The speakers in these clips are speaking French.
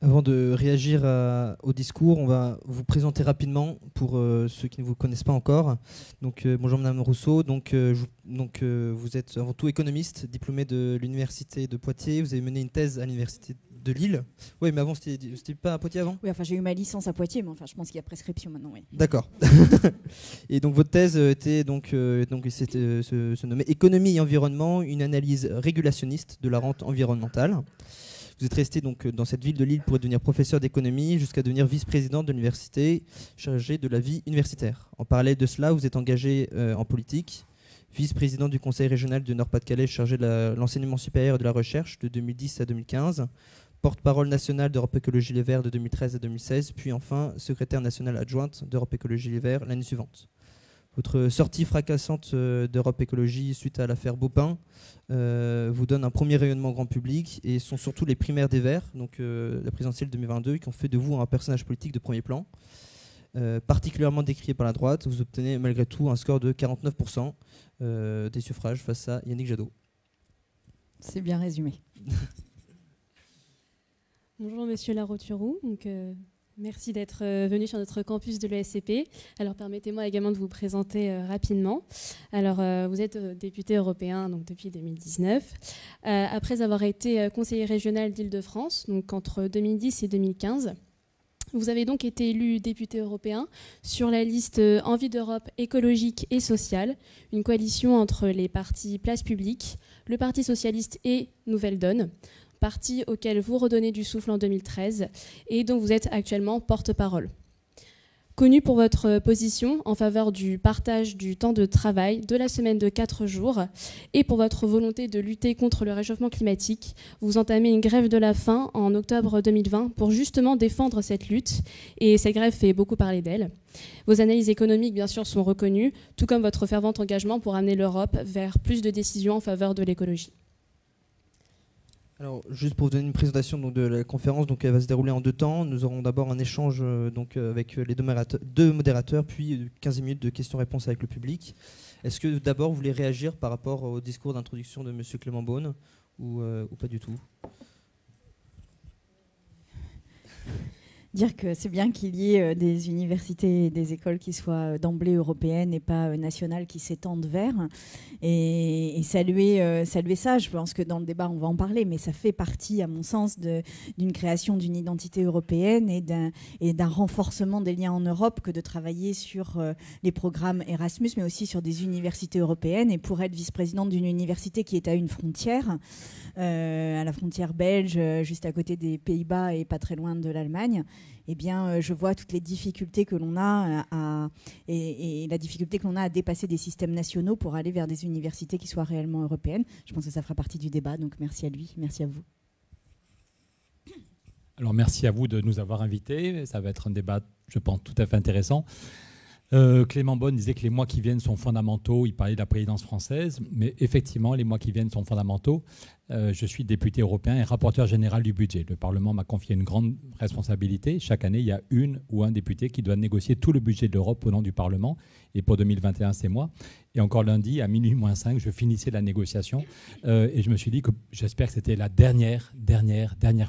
Avant de réagir au discours, on va vous présenter rapidement pour ceux qui ne vous connaissent pas encore. Donc, bonjour Madame Rousseau. Vous êtes avant tout économiste, diplômé de l'université de Poitiers. Vous avez mené une thèse à l'université de Lille. Oui, mais avant, c'était pas à Poitiers avant ? Oui, enfin j'ai eu ma licence à Poitiers, mais enfin je pense qu'il y a prescription maintenant, oui. D'accord. Et donc votre thèse se nommait Économie et environnement, une analyse régulationniste de la rente environnementale. Vous êtes resté donc dans cette ville de Lille pour devenir professeur d'économie jusqu'à devenir vice-président de l'université chargé de la vie universitaire. En parallèle de cela, vous êtes engagé en politique, vice-président du conseil régional du Nord-Pas-de-Calais chargé de l'enseignement supérieur et de la recherche de 2010 à 2015, porte-parole nationale d'Europe Écologie Les Verts de 2013 à 2016, puis enfin secrétaire nationale adjointe d'Europe Écologie Les Verts l'année suivante. Votre sortie fracassante d'Europe Écologie suite à l'affaire Baupin vous donne un premier rayonnement grand public et sont surtout les primaires des Verts, donc la présidentielle 2022, qui ont fait de vous un personnage politique de premier plan. Particulièrement décrié par la droite, vous obtenez malgré tout un score de 49% des suffrages face à Yannick Jadot. C'est bien résumé. Bonjour Monsieur Larothuroux. Merci d'être venu sur notre campus de l'ESCP. Alors permettez-moi également de vous présenter rapidement. Alors vous êtes député européen donc, depuis 2019. Après avoir été conseiller régional d'Île-de-France, donc entre 2010 et 2015, vous avez donc été élu député européen sur la liste Envie d'Europe écologique et sociale, une coalition entre les partis Place Publique, le Parti socialiste et Nouvelle Donne, parti auquel vous redonnez du souffle en 2013 et dont vous êtes actuellement porte-parole. Connu pour votre position en faveur du partage du temps de travail de la semaine de 4 jours et pour votre volonté de lutter contre le réchauffement climatique, vous entamez une grève de la faim en octobre 2020 pour justement défendre cette lutte et cette grève fait beaucoup parler d'elle. Vos analyses économiques, bien sûr, sont reconnues, tout comme votre fervent engagement pour amener l'Europe vers plus de décisions en faveur de l'écologie. Alors, juste pour vous donner une présentation donc, de la conférence, donc, elle va se dérouler en 2 temps. Nous aurons d'abord un échange avec les deux modérateurs, puis 15 minutes de questions-réponses avec le public. Est-ce que d'abord vous voulez réagir par rapport au discours d'introduction de M. Clément Beaune ou pas du tout ? Dire que c'est bien qu'il y ait des universités et des écoles qui soient d'emblée européennes et pas nationales qui s'étendent vers. Et saluer ça, je pense que dans le débat on va en parler, mais ça fait partie à mon sens d'une création d'une identité européenne et d'un renforcement des liens en Europe que de travailler sur les programmes Erasmus, mais aussi sur des universités européennes. Et pour être vice-présidente d'une université qui est à une frontière, à la frontière belge, juste à côté des Pays-Bas et pas très loin de l'Allemagne, eh bien, je vois toutes les difficultés que l'on a et la difficulté que l'on a à dépasser des systèmes nationaux pour aller vers des universités qui soient réellement européennes. Je pense que ça fera partie du débat, donc merci à lui, merci à vous. Alors merci à vous de nous avoir invités, ça va être un débat, je pense, tout à fait intéressant. Clément Beaune disait que les mois qui viennent sont fondamentaux, il parlait de la présidence française, mais effectivement, les mois qui viennent sont fondamentaux. Je suis député européen et rapporteur général du budget. Le Parlement m'a confié une grande responsabilité. Chaque année, il y a une ou un député qui doit négocier tout le budget de l'Europe au nom du Parlement. Et pour 2021, c'est moi. Et encore lundi, à minuit moins 5, je finissais la négociation. Et je me suis dit que j'espère que c'était la dernière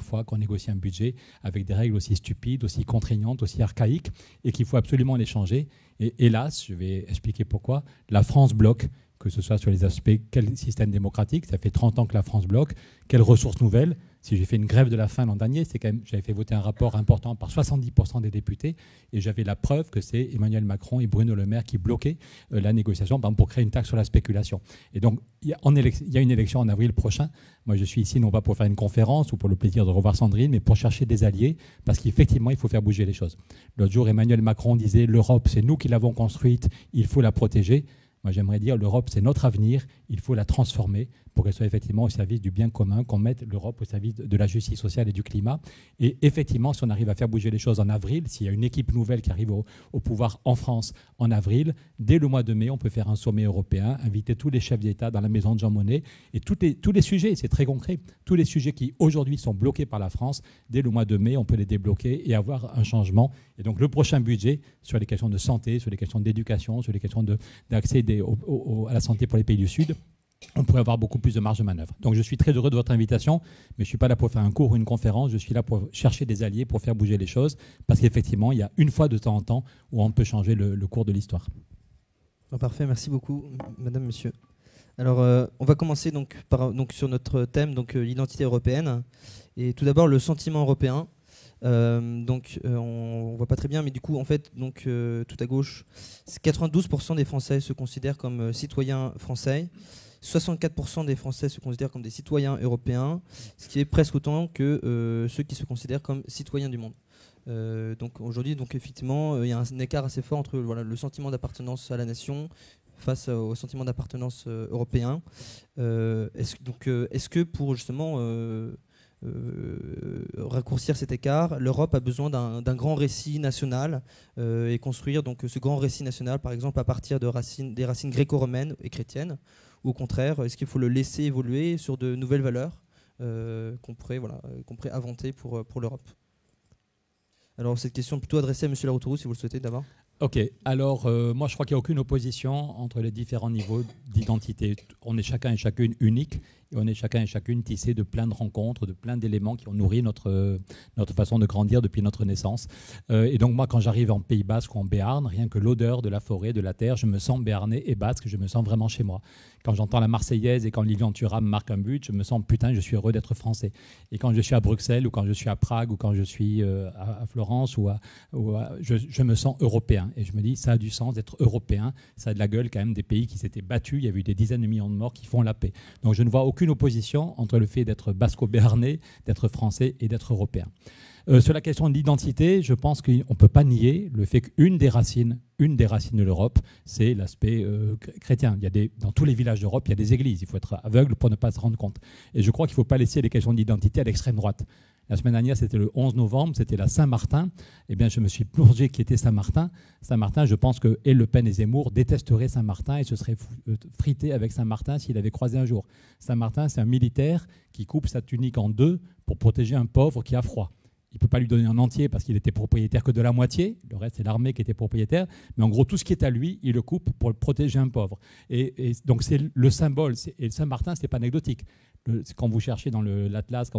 fois qu'on négocie un budget avec des règles aussi stupides, aussi contraignantes, aussi archaïques, et qu'il faut absolument les changer. Et hélas, je vais expliquer pourquoi, la France bloque, que ce soit sur les aspects, quel système démocratique, ça fait 30 ans que la France bloque, quelles ressources nouvelles. Si j'ai fait une grève de la faim l'an dernier, c'est quand même, j'avais fait voter un rapport important par 70% des députés, et j'avais la preuve que c'est Emmanuel Macron et Bruno Le Maire qui bloquaient la négociation pour créer une taxe sur la spéculation. Et donc, il y a une élection en avril prochain. Moi, je suis ici non pas pour faire une conférence ou pour le plaisir de revoir Sandrine, mais pour chercher des alliés, parce qu'effectivement, il faut faire bouger les choses. L'autre jour, Emmanuel Macron disait « L'Europe, c'est nous qui l'avons construite, il faut la protéger ». Moi, j'aimerais dire l'Europe, c'est notre avenir, il faut la transformer pour qu'elle soit effectivement au service du bien commun, qu'on mette l'Europe au service de la justice sociale et du climat. Et effectivement, si on arrive à faire bouger les choses en avril, s'il y a une équipe nouvelle qui arrive au pouvoir en France en avril, dès le mois de mai, on peut faire un sommet européen, inviter tous les chefs d'État dans la maison de Jean Monnet, et tous les sujets, c'est très concret, tous les sujets qui aujourd'hui sont bloqués par la France, dès le mois de mai, on peut les débloquer et avoir un changement. Et donc le prochain budget, sur les questions de santé, sur les questions d'éducation, sur les questions d'accès à la santé pour les pays du Sud, on pourrait avoir beaucoup plus de marge de manœuvre. Donc je suis très heureux de votre invitation, mais je ne suis pas là pour faire un cours ou une conférence, je suis là pour chercher des alliés, pour faire bouger les choses, parce qu'effectivement, il y a une fois de temps en temps où on peut changer le cours de l'histoire. Parfait, merci beaucoup, madame, monsieur. Alors, on va commencer donc sur notre thème, l'identité européenne. Et tout d'abord, le sentiment européen. On ne voit pas très bien, mais du coup, en fait, tout à gauche, 92% des Français se considèrent comme citoyens français. 64% des Français se considèrent comme des citoyens européens, ce qui est presque autant que ceux qui se considèrent comme citoyens du monde. Aujourd'hui, effectivement, il y a un écart assez fort entre le sentiment d'appartenance à la nation face au sentiment d'appartenance européen. Est-ce que pour justement raccourcir cet écart, l'Europe a besoin d'un grand récit national et construire ce grand récit national, par exemple, à partir des racines gréco-romaines et chrétiennes, ou au contraire, est-ce qu'il faut le laisser évoluer sur de nouvelles valeurs qu'on pourrait inventer pour l'Europe? Alors, cette question est plutôt adressée à M. Laroutourou, si vous le souhaitez d'abord. Ok, alors moi je crois qu'il n'y a aucune opposition entre les différents niveaux d'identité. On est chacun et chacune unique et on est chacun et chacune tissé de plein de rencontres, de plein d'éléments qui ont nourri notre façon de grandir depuis notre naissance. Et donc moi quand j'arrive en Pays Basque ou en Béarn, rien que l'odeur de la forêt, de la terre, je me sens béarnais et basque, je me sens vraiment chez moi. Quand j'entends la Marseillaise et quand Lilian Thuram marque un but, je me sens putain, je suis heureux d'être français. Et quand je suis à Bruxelles ou quand je suis à Prague ou quand je suis à Florence je me sens européen. Et je me dis, ça a du sens d'être européen, ça a de la gueule quand même des pays qui s'étaient battus, il y a eu des dizaines de millions de morts qui font la paix. Donc je ne vois aucune opposition entre le fait d'être basco-béarnais, d'être français et d'être européen. Sur la question de l'identité, je pense qu'on ne peut pas nier le fait qu'une des racines de l'Europe, c'est l'aspect chrétien. Dans tous les villages d'Europe, il y a des églises. Il faut être aveugle pour ne pas se rendre compte. Et je crois qu'il ne faut pas laisser les questions d'identité à l'extrême droite. La semaine dernière, c'était le 11 novembre, c'était la Saint-Martin. Eh bien, je me suis plongé qui était Saint-Martin. Saint-Martin, je pense que Le Pen et Zemmour détesteraient Saint-Martin et se seraient frités avec Saint-Martin s'il avait croisé un jour. Saint-Martin, c'est un militaire qui coupe sa tunique en deux pour protéger un pauvre qui a froid. Il ne peut pas lui donner en entier parce qu'il était propriétaire que de la moitié. Le reste, c'est l'armée qui était propriétaire. Mais en gros, tout ce qui est à lui, il le coupe pour protéger un pauvre. Et donc, c'est le symbole. Et Saint-Martin, ce n'est pas anecdotique. Quand vous cherchez dans l'Atlas,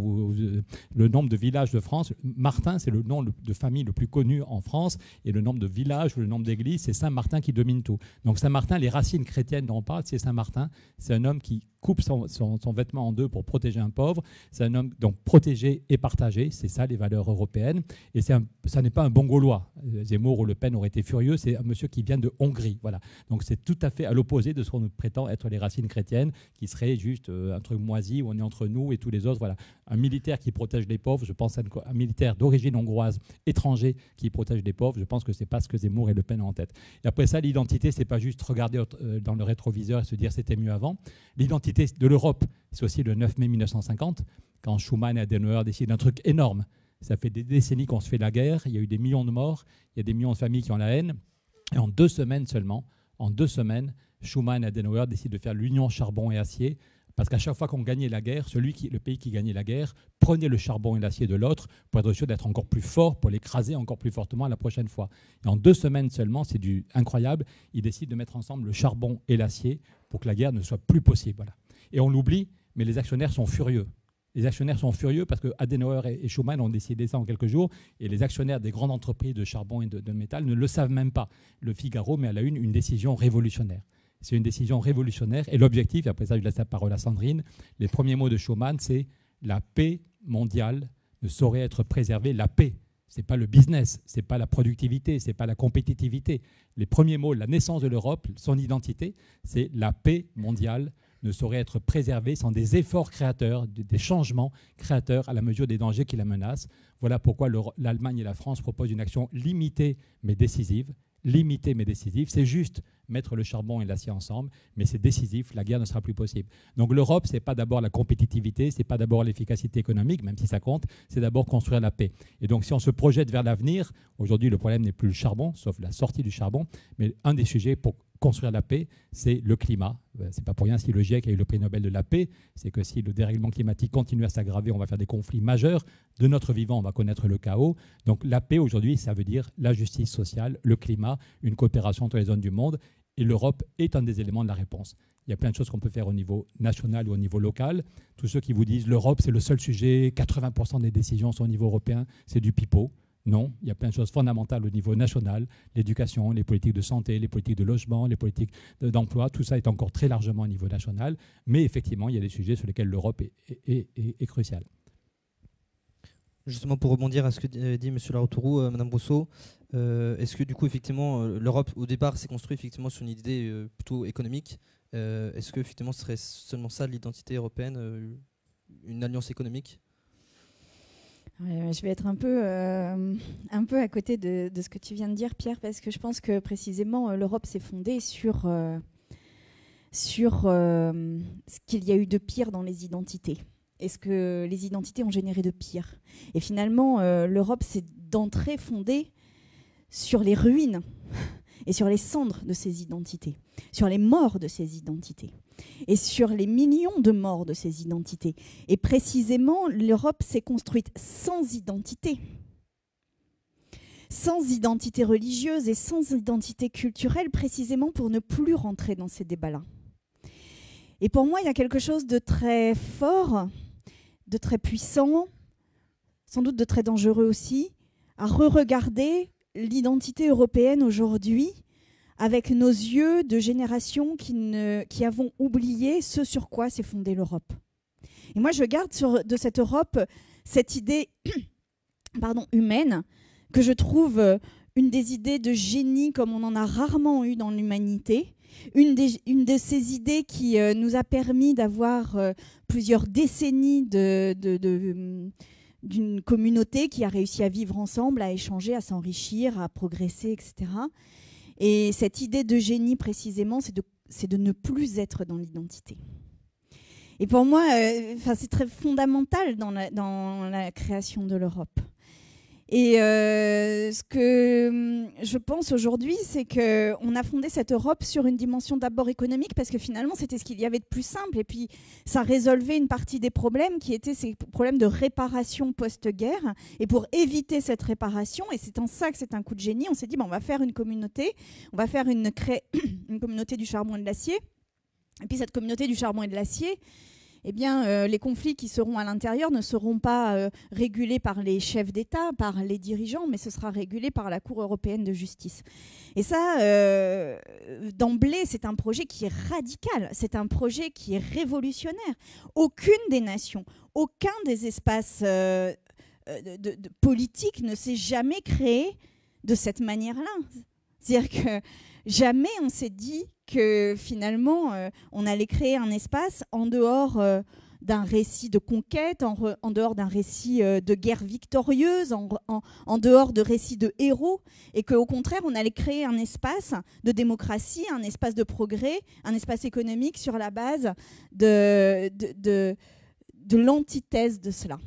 le nombre de villages de France, Martin, c'est le nom de famille le plus connu en France. Et le nombre de villages ou le nombre d'églises, c'est Saint-Martin qui domine tout. Donc, Saint-Martin, les racines chrétiennes dont on parle, c'est Saint-Martin. C'est un homme qui coupe son vêtement en deux pour protéger un pauvre. C'est un homme, donc, protégé et partagé. C'est ça, les valeurs européennes. Et ça n'est pas un bon Gaulois. Zemmour ou Le Pen auraient été furieux. C'est un monsieur qui vient de Hongrie. Voilà. Donc, c'est tout à fait à l'opposé de ce qu'on nous prétend être les racines chrétiennes, qui serait juste un truc moisi où on est entre nous et tous les autres. Voilà. Un militaire qui protège les pauvres, je pense à un militaire d'origine hongroise, étranger, qui protège les pauvres. Je pense que ce n'est pas ce que Zemmour et Le Pen ont en tête. Et après ça, l'identité, ce n'est pas juste regarder dans le rétroviseur et se dire c'était mieux avant. L'identité de l'Europe, c'est aussi le 9 mai 1950, quand Schuman et Adenauer décident d'un truc énorme. Ça fait des décennies qu'on se fait la guerre, il y a eu des millions de morts, il y a des millions de familles qui ont la haine. Et en 2 semaines seulement, Schuman et Adenauer décident de faire l'union charbon et acier, parce qu'à chaque fois qu'on gagnait la guerre, le pays qui gagnait la guerre prenait le charbon et l'acier de l'autre pour être sûr d'être encore plus fort, pour l'écraser encore plus fortement la prochaine fois. Et en 2 semaines seulement, c'est incroyable, ils décident de mettre ensemble le charbon et l'acier pour que la guerre ne soit plus possible. Voilà. Et on l'oublie, mais les actionnaires sont furieux. Les actionnaires sont furieux parce que Adenauer et Schuman ont décidé ça en quelques jours et les actionnaires des grandes entreprises de charbon et de métal ne le savent même pas. Le Figaro met à la une décision révolutionnaire. C'est une décision révolutionnaire et l'objectif, et après ça je laisse la parole à Sandrine, les premiers mots de Schuman, c'est la paix mondiale ne saurait être préservée. La paix, ce n'est pas le business, ce n'est pas la productivité, ce n'est pas la compétitivité. Les premiers mots, la naissance de l'Europe, son identité, c'est la paix mondiale ne saurait être préservée sans des efforts créateurs, des changements créateurs à la mesure des dangers qui la menacent. Voilà pourquoi l'Allemagne et la France proposent une action limitée mais décisive. Limitée mais décisive, c'est juste mettre le charbon et l'acier ensemble, mais c'est décisif, la guerre ne sera plus possible. Donc l'Europe, ce n'est pas d'abord la compétitivité, ce n'est pas d'abord l'efficacité économique, même si ça compte, c'est d'abord construire la paix. Et donc si on se projette vers l'avenir, aujourd'hui le problème n'est plus le charbon, sauf la sortie du charbon, mais un des sujets pour construire la paix, c'est le climat. Ce n'est pas pour rien si le GIEC a eu le prix Nobel de la paix, c'est que si le dérèglement climatique continue à s'aggraver, on va faire des conflits majeurs. De notre vivant, on va connaître le chaos. Donc la paix aujourd'hui, ça veut dire la justice sociale, le climat, une coopération entre les zones du monde. Et l'Europe est un des éléments de la réponse. Il y a plein de choses qu'on peut faire au niveau national ou au niveau local. Tous ceux qui vous disent l'Europe, c'est le seul sujet, 80% des décisions sont au niveau européen, c'est du pipeau. Non, il y a plein de choses fondamentales au niveau national, l'éducation, les politiques de santé, les politiques de logement, les politiques d'emploi, tout ça est encore très largement au niveau national. Mais effectivement, il y a des sujets sur lesquels l'Europe est cruciale. Justement, pour rebondir à ce que dit M. Laroutourou, Mme Brousseau, est-ce que du coup, effectivement, l'Europe, au départ, s'est construite effectivement sur une idée plutôt économique. Est-ce que effectivement, ce serait seulement ça l'identité européenne, une alliance économique? Je vais être un peu à côté de ce que tu viens de dire, Pierre, parce que je pense que précisément l'Europe s'est fondée sur ce qu'il y a eu de pire dans les identités. Et ce que les identités ont généré de pire. Et finalement, l'Europe s'est d'entrée fondée sur les ruines et sur les cendres de ces identités, sur les morts de ces identités et sur les millions de morts de ces identités. Et précisément, l'Europe s'est construite sans identité religieuse et sans identité culturelle, précisément pour ne plus rentrer dans ces débats-là. Et pour moi, il y a quelque chose de très fort, de très puissant, sans doute de très dangereux aussi, à re-regarder l'identité européenne aujourd'hui avec nos yeux de générations qui avons oublié ce sur quoi s'est fondée l'Europe. Et moi, je garde de cette Europe cette idée humaine que je trouve une des idées de génie comme on en a rarement eu dans l'humanité. Une de ces idées qui nous a permis d'avoir plusieurs décennies d'une communauté qui a réussi à vivre ensemble, à échanger, à s'enrichir, à progresser, etc. Et cette idée de génie, précisément, c'est de ne plus être dans l'identité. Et pour moi, c'est très fondamental dans la création de l'Europe. Et ce que je pense aujourd'hui, c'est qu'on a fondé cette Europe sur une dimension d'abord économique parce que finalement, c'était ce qu'il y avait de plus simple. Et puis, ça résolvait une partie des problèmes qui étaient ces problèmes de réparation post-guerre. Et pour éviter cette réparation, et c'est en ça que c'est un coup de génie, on s'est dit, on va faire une communauté, on va faire une communauté du charbon et de l'acier. Et puis, cette communauté du charbon et de l'acier, eh bien, les conflits qui seront à l'intérieur ne seront pas régulés par les chefs d'État, par les dirigeants, mais ce sera régulé par la Cour européenne de justice. Et ça, d'emblée, c'est un projet qui est radical, c'est un projet qui est révolutionnaire. Aucune des nations, aucun des espaces politiques ne s'est jamais créé de cette manière-là. C'est-à-dire que jamais on s'est dit que finalement on allait créer un espace en dehors d'un récit de conquête, en dehors d'un récit de guerre victorieuse, en dehors de récits de héros, et qu'au contraire on allait créer un espace de démocratie, un espace de progrès, un espace économique sur la base de l'antithèse de cela.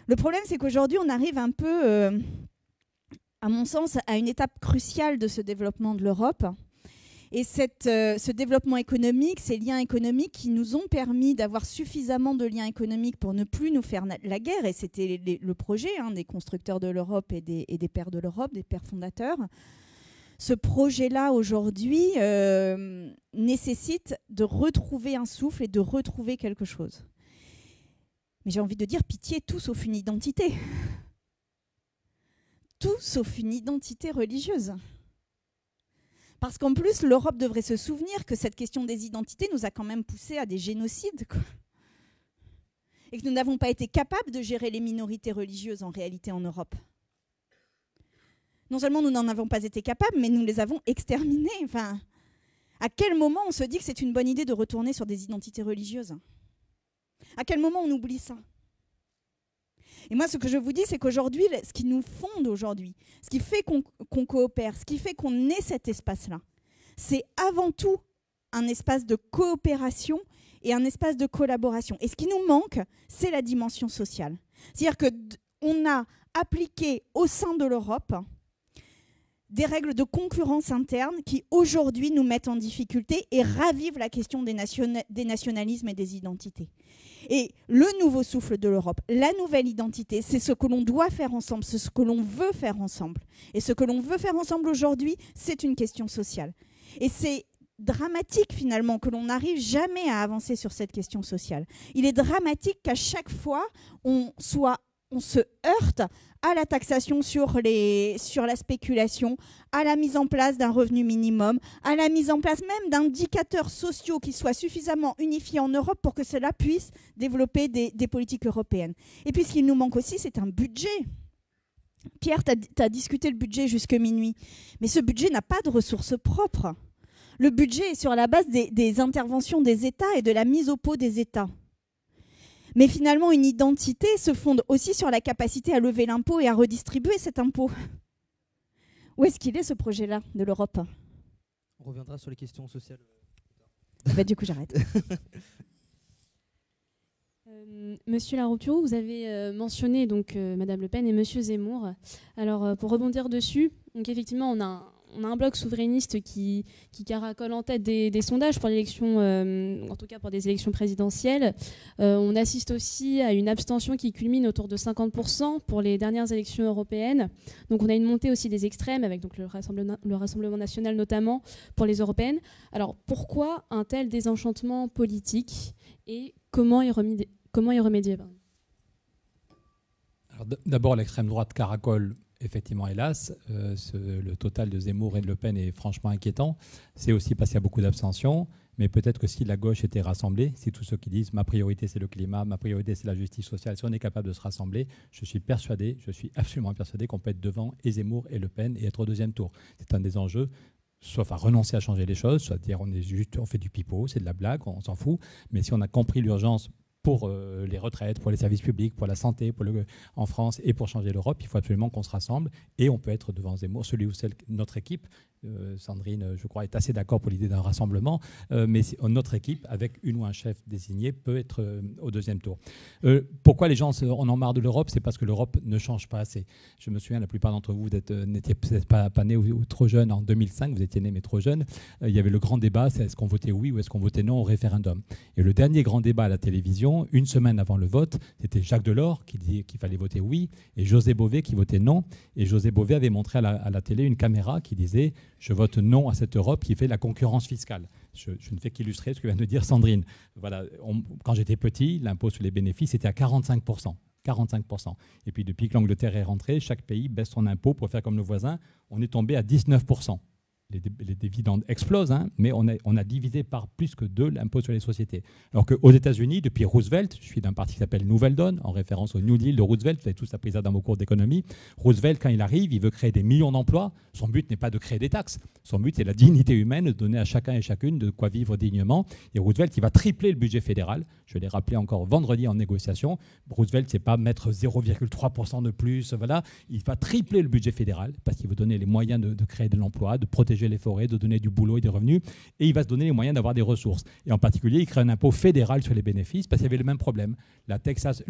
Le problème, c'est qu'aujourd'hui on arrive un peu à mon sens, à une étape cruciale de ce développement de l'Europe. Et ce développement économique, ces liens économiques qui nous ont permis d'avoir suffisamment de liens économiques pour ne plus nous faire la guerre, et c'était le projet des constructeurs de l'Europe et des pères de l'Europe, des pères fondateurs. Ce projet-là, aujourd'hui, nécessite de retrouver un souffle et de retrouver quelque chose. Mais j'ai envie de dire, pitié, tout sauf une identité. Tout sauf une identité religieuse. Parce qu'en plus, l'Europe devrait se souvenir que cette question des identités nous a quand même poussé à des génocides, quoi. Et que nous n'avons pas été capables de gérer les minorités religieuses en réalité en Europe. Non seulement nous n'en avons pas été capables, mais nous les avons exterminées. Enfin, à quel moment on se dit que c'est une bonne idée de retourner sur des identités religieuses? À quel moment on oublie ça? Et moi, ce que je vous dis, c'est qu'aujourd'hui, ce qui nous fonde aujourd'hui, ce qui fait qu'on coopère, ce qui fait qu'on ait cet espace-là, c'est avant tout un espace de coopération et un espace de collaboration. Et ce qui nous manque, c'est la dimension sociale. C'est-à-dire qu'on a appliqué au sein de l'Europe des règles de concurrence interne qui, aujourd'hui, nous mettent en difficulté et ravivent la question des nationalismes et des identités. Et le nouveau souffle de l'Europe, la nouvelle identité, c'est ce que l'on doit faire ensemble, c'est ce que l'on veut faire ensemble. Et ce que l'on veut faire ensemble aujourd'hui, c'est une question sociale. Et c'est dramatique finalement que l'on n'arrive jamais à avancer sur cette question sociale. Il est dramatique qu'à chaque fois, on se heurte à la taxation sur la spéculation, à la mise en place d'un revenu minimum, à la mise en place même d'indicateurs sociaux qui soient suffisamment unifiés en Europe pour que cela puisse développer des politiques européennes. Et puis ce qu'il nous manque aussi, c'est un budget. Pierre, tu as discuté le budget jusque minuit, mais ce budget n'a pas de ressources propres. Le budget est sur la base des interventions des États et de la mise au pot des États. Mais finalement, une identité se fonde aussi sur la capacité à lever l'impôt et à redistribuer cet impôt. Où est-ce qu'il est, ce projet-là de l'Europe? On reviendra sur les questions sociales. Du coup, j'arrête. Monsieur Larouturou, vous avez mentionné donc, Madame Le Pen et Monsieur Zemmour. Alors, pour rebondir dessus, donc, effectivement, on a un bloc souverainiste qui caracole en tête des sondages pour l'élection, en tout cas pour des élections présidentielles. On assiste aussi à une abstention qui culmine autour de 50% pour les dernières élections européennes. Donc on a une montée aussi des extrêmes, avec donc le Rassemblement national notamment pour les européennes. Alors pourquoi un tel désenchantement politique et comment y remédier Alors, d'abord, l'extrême droite caracole. Effectivement, hélas, le total de Zemmour et de Le Pen est franchement inquiétant. C'est aussi parce qu'il y a beaucoup d'abstention, mais peut-être que si la gauche était rassemblée, si tous ceux qui disent ma priorité c'est le climat, ma priorité c'est la justice sociale, si on est capable de se rassembler, je suis absolument persuadé qu'on peut être devant et Zemmour et Le Pen et être au deuxième tour. C'est un des enjeux. Soit à renoncer à changer les choses, soit à dire on fait du pipeau, c'est de la blague, on s'en fout. Mais si on a compris l'urgence pour les retraites, pour les services publics, pour la santé, en France et pour changer l'Europe, il faut absolument qu'on se rassemble et on peut être devant Zemmour, celui ou celle, notre équipe. Sandrine, je crois, est assez d'accord pour l'idée d'un rassemblement, mais notre équipe, avec une ou un chef désigné, peut être au deuxième tour. Pourquoi les gens en ont marre de l'Europe? C'est parce que l'Europe ne change pas assez. Je me souviens, la plupart d'entre vous n'étiez peut-être pas nés ou trop jeunes en 2005, vous étiez nés mais trop jeunes. Il y avait le grand débat, c'est est-ce qu'on votait oui ou est-ce qu'on votait non au référendum. Et le dernier grand débat à la télévision, une semaine avant le vote, c'était Jacques Delors qui disait qu'il fallait voter oui et José Bové qui votait non. Et José Bové avait montré à la télé une caméra qui disait « Je vote non à cette Europe qui fait la concurrence fiscale ». Je ne fais qu'illustrer ce que vient de dire Sandrine. Voilà, quand j'étais petit, l'impôt sur les bénéfices était à 45%. 45%. Et puis depuis que l'Angleterre est rentrée, chaque pays baisse son impôt pour faire comme le voisin. On est tombé à 19%. Les dividendes explosent, hein, mais on a divisé par plus que 2 l'impôt sur les sociétés. Alors qu'aux États-Unis, depuis Roosevelt, je suis d'un parti qui s'appelle Nouvelle Donne, en référence au New Deal de Roosevelt, vous avez tous appris ça dans vos cours d'économie. Roosevelt, quand il arrive, il veut créer des millions d'emplois. Son but n'est pas de créer des taxes. Son but, c'est la dignité humaine, de donner à chacun et chacune de quoi vivre dignement. Et Roosevelt, il va tripler le budget fédéral. Je l'ai rappelé encore vendredi en négociation. Roosevelt, c'est pas mettre 0,3% de plus. Voilà. Il va tripler le budget fédéral parce qu'il veut donner les moyens de créer de l'emploi, de protéger les forêts, de donner du boulot et des revenus, et il va se donner les moyens d'avoir des ressources. Et en particulier, il crée un impôt fédéral sur les bénéfices, parce qu'il y avait le même problème. Le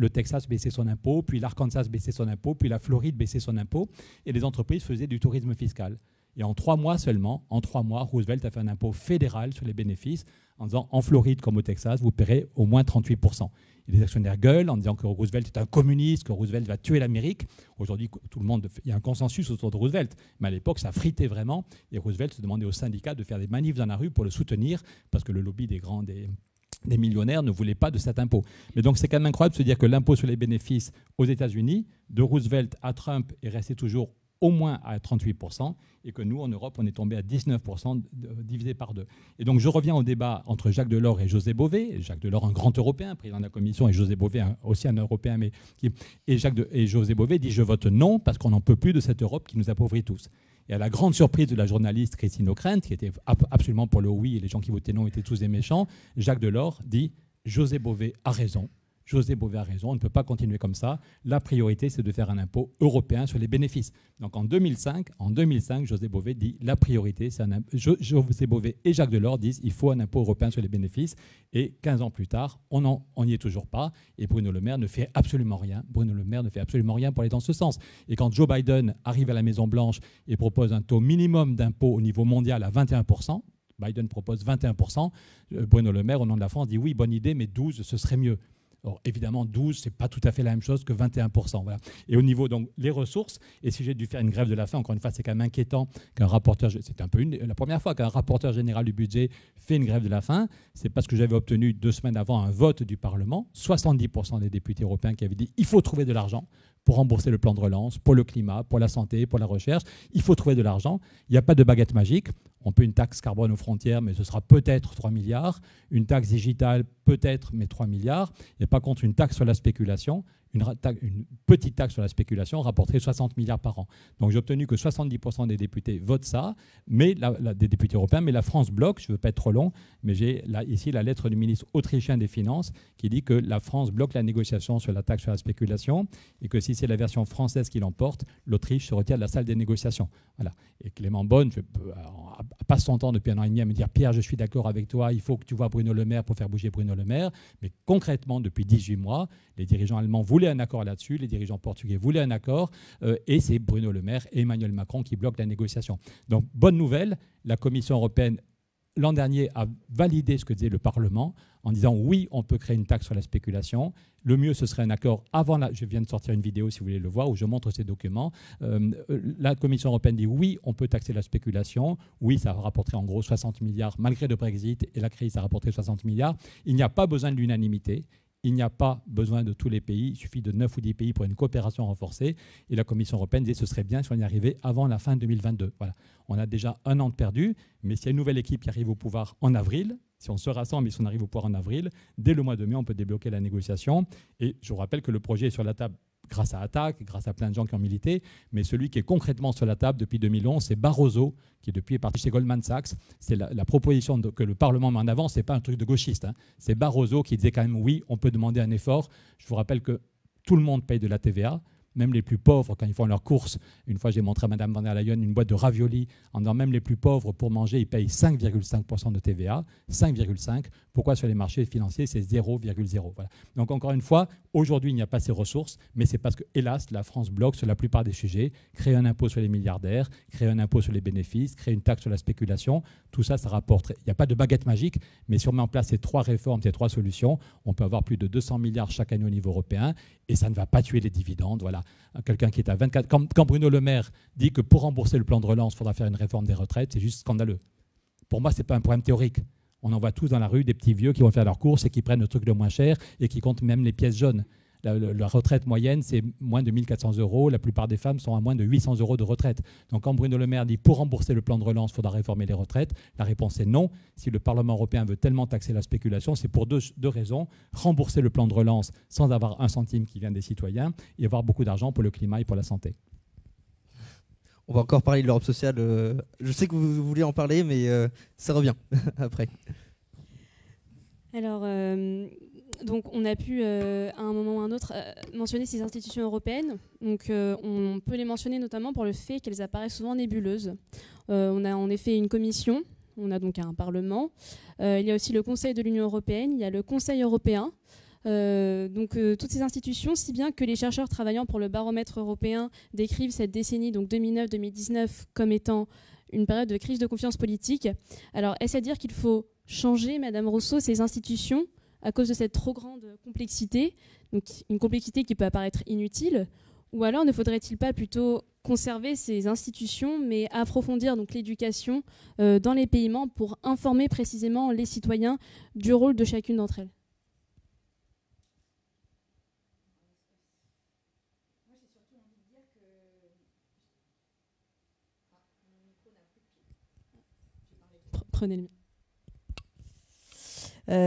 Texas baissait son impôt, puis l'Arkansas baissait son impôt, puis la Floride baissait son impôt, et les entreprises faisaient du tourisme fiscal. Et en 3 mois seulement, Roosevelt a fait un impôt fédéral sur les bénéfices, en disant, en Floride comme au Texas, vous paierez au moins 38%. Et les actionnaires gueulent en disant que Roosevelt est un communiste, que Roosevelt va tuer l'Amérique. Aujourd'hui, il y a un consensus autour de Roosevelt. Mais à l'époque, ça fritait vraiment. Et Roosevelt se demandait aux syndicats de faire des manifs dans la rue pour le soutenir, parce que le lobby des millionnaires ne voulait pas de cet impôt. Mais donc, c'est quand même incroyable de se dire que l'impôt sur les bénéfices aux États-Unis, de Roosevelt à Trump, est resté toujours au moins à 38%, et que nous, en Europe, on est tombé à 19%, divisé par 2. Et donc, je reviens au débat entre Jacques Delors et José Bové. Jacques Delors, un grand Européen, président de la Commission, et José Bové, aussi un Européen. Et José Bové dit « Je vote non parce qu'on n'en peut plus de cette Europe qui nous appauvrit tous ». Et à la grande surprise de la journaliste Christine Ockrent, qui était absolument pour le oui, et les gens qui votaient non étaient tous des méchants, Jacques Delors dit « José Bové a raison ». José Bové a raison, on ne peut pas continuer comme ça. La priorité, c'est de faire un impôt européen sur les bénéfices. Donc en 2005, José Bové dit la priorité, c'est un impôt. José Bové et Jacques Delors disent il faut un impôt européen sur les bénéfices. Et 15 ans plus tard, on n'y est toujours pas. Et Bruno Le Maire ne fait absolument rien. Bruno Le Maire ne fait absolument rien pour aller dans ce sens. Et quand Joe Biden arrive à la Maison-Blanche et propose un taux minimum d'impôt au niveau mondial à 21%, Biden propose 21%, Bruno Le Maire, au nom de la France, dit oui, bonne idée, mais 12, ce serait mieux. Alors, évidemment, 12, ce n'est pas tout à fait la même chose que 21%. Voilà. Et au niveau, donc, les ressources, et si j'ai dû faire une grève de la faim, encore une fois, c'est quand même inquiétant qu'un rapporteur, c'est un peu la première fois qu'un rapporteur général du budget fait une grève de la faim, c'est parce que j'avais obtenu 2 semaines avant un vote du Parlement, 70% des députés européens qui avaient dit il faut trouver de l'argent pour rembourser le plan de relance, pour le climat, pour la santé, pour la recherche. Il faut trouver de l'argent. Il n'y a pas de baguette magique. On peut une taxe carbone aux frontières, mais ce sera peut-être 3 milliards. Une taxe digitale, peut-être, mais 3 milliards. Et pas contre une taxe sur la spéculation. Une petite taxe sur la spéculation rapporterait 60 milliards par an. Donc j'ai obtenu que 70% des députés votent ça, mais des députés européens, mais la France bloque, je ne veux pas être trop long, mais j'ai ici la lettre du ministre autrichien des Finances qui dit que la France bloque la négociation sur la taxe sur la spéculation et que si c'est la version française qui l'emporte, l'Autriche se retire de la salle des négociations. Voilà. Et Clément Beaune passe son temps depuis 1 an et demi à me dire « Pierre, je suis d'accord avec toi, il faut que tu vois Bruno Le Maire pour faire bouger Bruno Le Maire ». Mais concrètement, depuis 18 mois, les dirigeants allemands voulaient un accord là-dessus, les dirigeants portugais voulaient un accord, et c'est Bruno Le Maire et Emmanuel Macron qui bloquent la négociation. Donc, bonne nouvelle, la Commission européenne, l'an dernier, a validé ce que disait le Parlement en disant oui, on peut créer une taxe sur la spéculation. Le mieux, ce serait un accord avant Je viens de sortir une vidéo, si vous voulez le voir, où je montre ces documents. La Commission européenne dit oui, on peut taxer la spéculation. Oui, ça rapporterait en gros 60 milliards, malgré le Brexit et la crise, ça rapporterait 60 milliards. Il n'y a pas besoin de l'unanimité. Il n'y a pas besoin de tous les pays, il suffit de 9 ou 10 pays pour une coopération renforcée. Et la Commission européenne dit que ce serait bien si on y arrivait avant la fin 2022. Voilà. On a déjà 1 an de perdu, mais s'il y a une nouvelle équipe qui arrive au pouvoir en avril, si on se rassemble et si on arrive au pouvoir en avril, dès le mois de mai, on peut débloquer la négociation. Et je vous rappelle que le projet est sur la table grâce à Attac, grâce à plein de gens qui ont milité, mais celui qui est concrètement sur la table depuis 2011, c'est Barroso, qui depuis est parti chez Goldman Sachs. C'est la proposition que le Parlement met en avant, ce n'est pas un truc de gauchiste. Hein. C'est Barroso qui disait quand même oui, on peut demander un effort. Je vous rappelle que tout le monde paye de la TVA. Même les plus pauvres, quand ils font leurs courses, une fois j'ai montré à Mme van der Leyen une boîte de raviolis, en disant même les plus pauvres pour manger, ils payent 5,5% de TVA, 5,5%. Pourquoi sur les marchés financiers, c'est 0,0%. Voilà. Donc encore une fois, aujourd'hui, il n'y a pas ces ressources, mais c'est parce que, hélas, la France bloque sur la plupart des sujets, créer un impôt sur les milliardaires, créer un impôt sur les bénéfices, créer une taxe sur la spéculation, tout ça, ça rapporte. Il n'y a pas de baguette magique, mais si on met en place ces 3 réformes, ces 3 solutions, on peut avoir plus de 200 milliards chaque année au niveau européen, et ça ne va pas tuer les dividendes. Voilà. Quelqu'un qui est à 24... Quand Bruno Le Maire dit que pour rembourser le plan de relance, il faudra faire une réforme des retraites, c'est juste scandaleux. Pour moi, ce n'est pas un problème théorique. On en voit tous dans la rue des petits vieux qui vont faire leurs courses et qui prennent le truc le moins cher et qui comptent même les pièces jaunes. La retraite moyenne, c'est moins de 1 400 €. La plupart des femmes sont à moins de 800 € de retraite. Donc quand Bruno Le Maire dit pour rembourser le plan de relance, il faudra réformer les retraites, la réponse est non. Si le Parlement européen veut tellement taxer la spéculation, c'est pour deux raisons. Rembourser le plan de relance sans avoir 1 centime qui vient des citoyens et avoir beaucoup d'argent pour le climat et pour la santé. On va encore parler de l'Europe sociale. Je sais que vous voulez en parler, mais ça revient après. Alors, donc on a pu, à un moment ou à un autre, mentionner ces institutions européennes. Donc, on peut les mentionner notamment pour le fait qu'elles apparaissent souvent nébuleuses. On a en effet une commission, on a donc un parlement. Il y a aussi le Conseil de l'Union européenne, il y a le Conseil européen. Toutes ces institutions, si bien que les chercheurs travaillant pour le baromètre européen décrivent cette décennie, donc 2009-2019, comme étant une période de crise de confiance politique. Alors, est-ce à dire qu'il faut changer, Madame Rousseau, ces institutions à cause de cette trop grande complexité, donc une complexité qui peut apparaître inutile, ou alors ne faudrait-il pas plutôt conserver ces institutions, mais approfondir donc l'éducation dans les pays membres pour informer précisément les citoyens du rôle de chacune d'entre elles? Prenez le mien.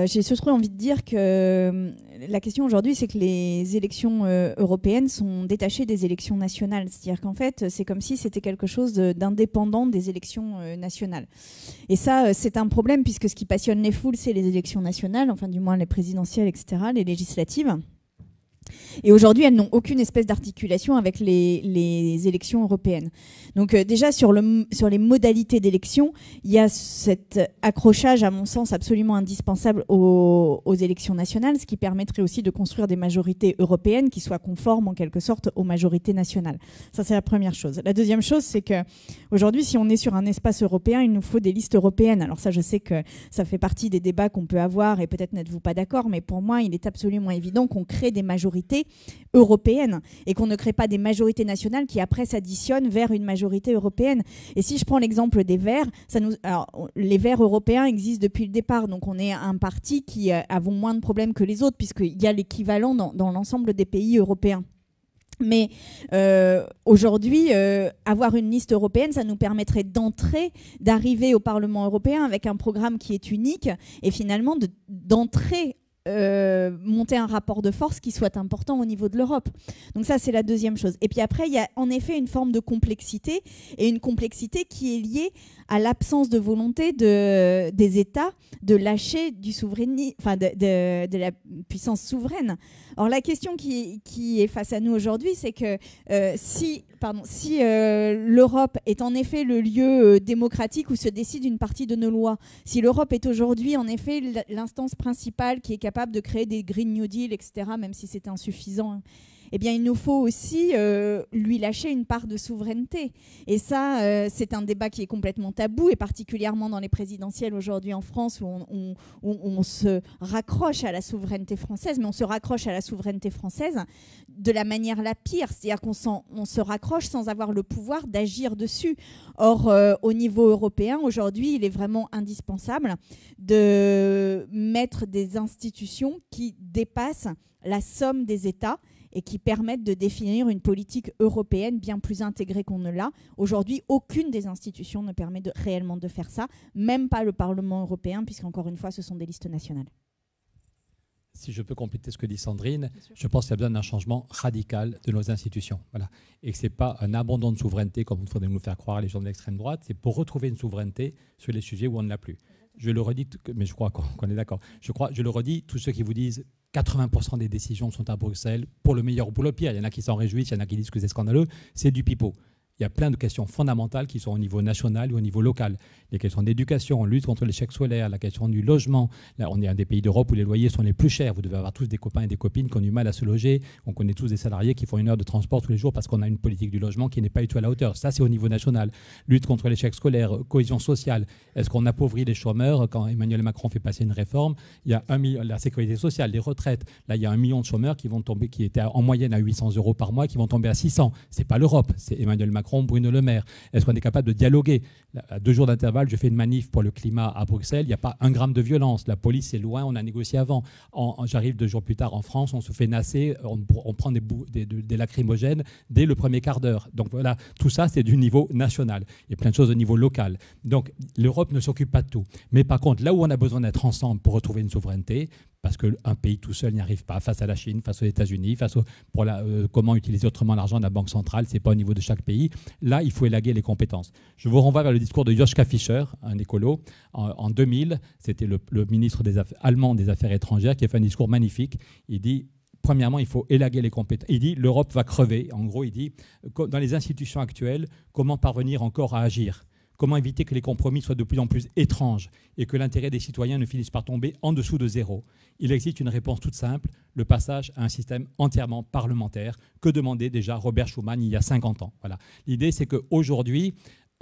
J'ai surtout envie de dire que la question aujourd'hui, c'est que les élections européennes sont détachées des élections nationales. C'est-à-dire qu'en fait, c'est comme si c'était quelque chose d'indépendant des élections nationales. Et ça, c'est un problème, puisque ce qui passionne les foules, c'est les élections nationales, enfin du moins les présidentielles, etc., les législatives. Et aujourd'hui, elles n'ont aucune espèce d'articulation avec les élections européennes. Donc déjà, sur les modalités d'élection, il y a cet accrochage, à mon sens, absolument indispensable aux élections nationales, ce qui permettrait aussi de construire des majorités européennes qui soient conformes, en quelque sorte, aux majorités nationales. Ça, c'est la première chose. La deuxième chose, c'est qu'aujourd'hui, si on est sur un espace européen, il nous faut des listes européennes. Alors ça, je sais que ça fait partie des débats qu'on peut avoir, et peut-être n'êtes-vous pas d'accord, mais pour moi, il est absolument évident qu'on crée des majorités européennes et qu'on ne crée pas des majorités nationales qui après s'additionnent vers une majorité européenne. Et si je prends l'exemple des Verts, alors, les Verts européens existent depuis le départ, donc on est un parti qui avons moins de problèmes que les autres puisqu'il y a l'équivalent dans l'ensemble des pays européens. Mais aujourd'hui, avoir une liste européenne, ça nous permettrait d'arriver au Parlement européen avec un programme qui est unique et finalement d'entrer monter un rapport de force qui soit important au niveau de l'Europe. Donc ça, c'est la deuxième chose. Et puis après, il y a en effet une forme de complexité, et une complexité qui est liée à l'absence de volonté des États de lâcher de la puissance souveraine. Alors la question qui est face à nous aujourd'hui, c'est que si l'Europe est en effet le lieu démocratique où se décide une partie de nos lois, si l'Europe est aujourd'hui en effet l'instance principale qui est capable de créer des Green New Deal, etc., même si c'est insuffisant, eh bien, il nous faut aussi lui lâcher une part de souveraineté. Et ça, c'est un débat qui est complètement tabou, et particulièrement dans les présidentielles aujourd'hui en France, où on se raccroche à la souveraineté française, mais on se raccroche à la souveraineté française de la manière la pire, c'est-à-dire qu'on se raccroche sans avoir le pouvoir d'agir dessus. Or, au niveau européen, aujourd'hui, il est vraiment indispensable de mettre des institutions qui dépassent la somme des États et qui permettent de définir une politique européenne bien plus intégrée qu'on ne l'a. Aujourd'hui, aucune des institutions ne permet réellement de faire ça, même pas le Parlement européen, puisqu'encore une fois, ce sont des listes nationales. Si je peux compléter ce que dit Sandrine, je pense qu'il y a besoin d'un changement radical de nos institutions. Voilà. Et que ce n'est pas un abandon de souveraineté, comme vous faudrait nous faire croire les gens de l'extrême droite, c'est pour retrouver une souveraineté sur les sujets où on ne l'a plus. Je le redis, mais je crois qu'on est d'accord. Je le redis, tous ceux qui vous disent 80% des décisions sont à Bruxelles, pour le meilleur ou pour le pire. Il y en a qui s'en réjouissent, il y en a qui disent que c'est scandaleux. C'est du pipeau. Il y a plein de questions fondamentales qui sont au niveau national ou au niveau local. Les questions d'éducation, lutte contre l'échec scolaire, la question du logement. Là, on est un des pays d'Europe où les loyers sont les plus chers. Vous devez avoir tous des copains et des copines qui ont du mal à se loger. On connaît tous des salariés qui font 1 heure de transport tous les jours parce qu'on a une politique du logement qui n'est pas du tout à la hauteur. Ça, c'est au niveau national. Lutte contre l'échec scolaire, cohésion sociale. Est-ce qu'on appauvrit les chômeurs? Quand Emmanuel Macron fait passer une réforme, il y a la sécurité sociale, les retraites. Là, il y a 1 million de chômeurs qui vont tomber, qui étaient en moyenne à 800 € par mois, qui vont tomber à 600. C'est pas l'Europe, c'est Emmanuel Macron, Bruno Le Maire. Est-ce qu'on est capable de dialoguer? À 2 jours d'intervalle, je fais une manif pour le climat à Bruxelles. Il n'y a pas 1 gramme de violence. La police est loin, on a négocié avant. J'arrive 2 jours plus tard en France, on se fait nasser, on prend des lacrymogènes dès le premier quart d'heure. Donc voilà, tout ça, c'est du niveau national. Il y a plein de choses au niveau local. Donc l'Europe ne s'occupe pas de tout. Mais par contre, là où on a besoin d'être ensemble pour retrouver une souveraineté, parce qu'un pays tout seul n'y arrive pas, face à la Chine, face aux États-Unis, comment utiliser autrement l'argent de la Banque centrale, ce n'est pas au niveau de chaque pays. Là, il faut élaguer les compétences. Je vous renvoie vers le discours de Joschka Fischer, un écolo, en 2000. C'était le ministre allemand des Affaires étrangères qui a fait un discours magnifique. Il dit, premièrement, il faut élaguer les compétences. Il dit, l'Europe va crever. En gros, il dit, dans les institutions actuelles, comment parvenir encore à agir ? Comment éviter que les compromis soient de plus en plus étranges et que l'intérêt des citoyens ne finisse par tomber en dessous de zéro? Il existe une réponse toute simple, le passage à un système entièrement parlementaire que demandait déjà Robert Schuman il y a 50 ans. Voilà. L'idée, c'est qu'aujourd'hui,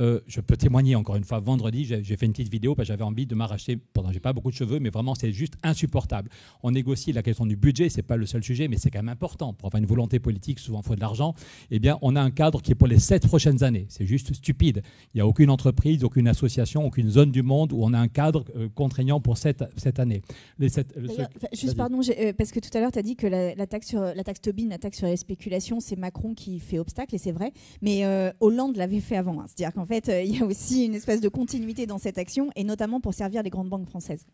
je peux témoigner encore une fois, vendredi, j'ai fait une petite vidéo parce que j'avais envie de m'arracher, pourtant j'ai pas beaucoup de cheveux, mais vraiment c'est juste insupportable. On négocie la question du budget, c'est pas le seul sujet, mais c'est quand même important. Pour avoir une volonté politique, souvent il faut de l'argent. Eh bien, on a un cadre qui est pour les 7 prochaines années. C'est juste stupide. Il n'y a aucune entreprise, aucune association, aucune zone du monde où on a un cadre contraignant pour cette année. Pardon, parce que tout à l'heure tu as dit que la taxe Tobin, la taxe sur les spéculations, c'est Macron qui fait obstacle, et c'est vrai, mais Hollande l'avait fait avant. Hein. C'est-à-dire qu'en fait, il y a aussi une espèce de continuité dans cette action, et notamment pour servir les grandes banques françaises.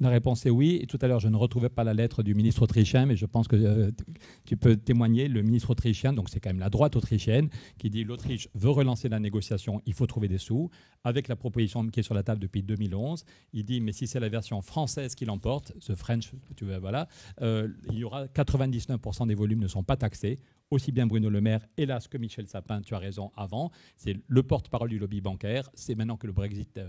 La réponse est oui. Et tout à l'heure, je ne retrouvais pas la lettre du ministre autrichien, mais je pense que tu peux témoigner. Le ministre autrichien, donc c'est quand même la droite autrichienne, qui dit l'Autriche veut relancer la négociation, il faut trouver des sous. Avec la proposition qui est sur la table depuis 2011, il dit mais si c'est la version française qui l'emporte, ce French, tu vois, voilà, il y aura 99% des volumes ne sont pas taxés. Aussi bien Bruno Le Maire, hélas, que Michel Sapin, tu as raison, avant. C'est le porte-parole du lobby bancaire. C'est maintenant que le Brexit,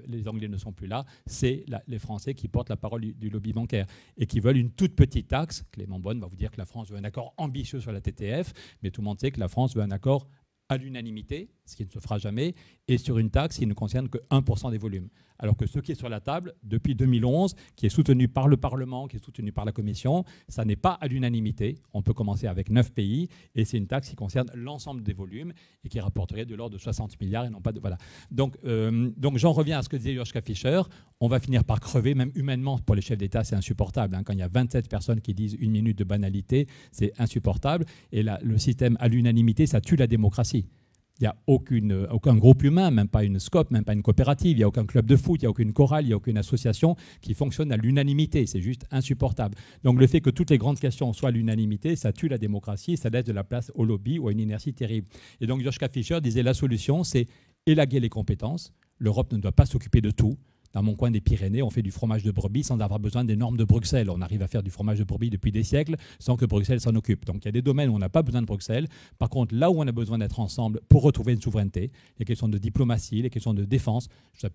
les Anglais ne sont plus là, c'est les Français qui portent la parole du lobby bancaire et qui veulent une toute petite taxe. Clément Beaune va vous dire que la France veut un accord ambitieux sur la TTF, mais tout le monde sait que la France veut un accord à l'unanimité, ce qui ne se fera jamais, et sur une taxe qui ne concerne que 1% des volumes. Alors que ce qui est sur la table depuis 2011, qui est soutenu par le Parlement, qui est soutenu par la Commission, ça n'est pas à l'unanimité. On peut commencer avec 9 pays, et c'est une taxe qui concerne l'ensemble des volumes et qui rapporterait de l'ordre de 60 milliards et non pas de... Voilà. Donc j'en reviens à ce que disait Joschka Fischer. On va finir par crever, même humainement, pour les chefs d'État, c'est insupportable. Quand il y a 27 personnes qui disent une minute de banalité, c'est insupportable. Et le système à l'unanimité, ça tue la démocratie. Il n'y a aucun groupe humain, même pas une SCOP, même pas une coopérative, il n'y a aucun club de foot, il n'y a aucune chorale, il n'y a aucune association qui fonctionne à l'unanimité. C'est juste insupportable. Donc le fait que toutes les grandes questions soient à l'unanimité, ça tue la démocratie, ça laisse de la place au lobby ou à une inertie terrible. Et donc Joschka Fischer disait la solution, c'est élaguer les compétences. L'Europe ne doit pas s'occuper de tout. Dans mon coin des Pyrénées, on fait du fromage de brebis sans avoir besoin des normes de Bruxelles. On arrive à faire du fromage de brebis depuis des siècles sans que Bruxelles s'en occupe. Donc il y a des domaines où on n'a pas besoin de Bruxelles. Par contre, là où on a besoin d'être ensemble pour retrouver une souveraineté, les questions de diplomatie, les questions de défense. Je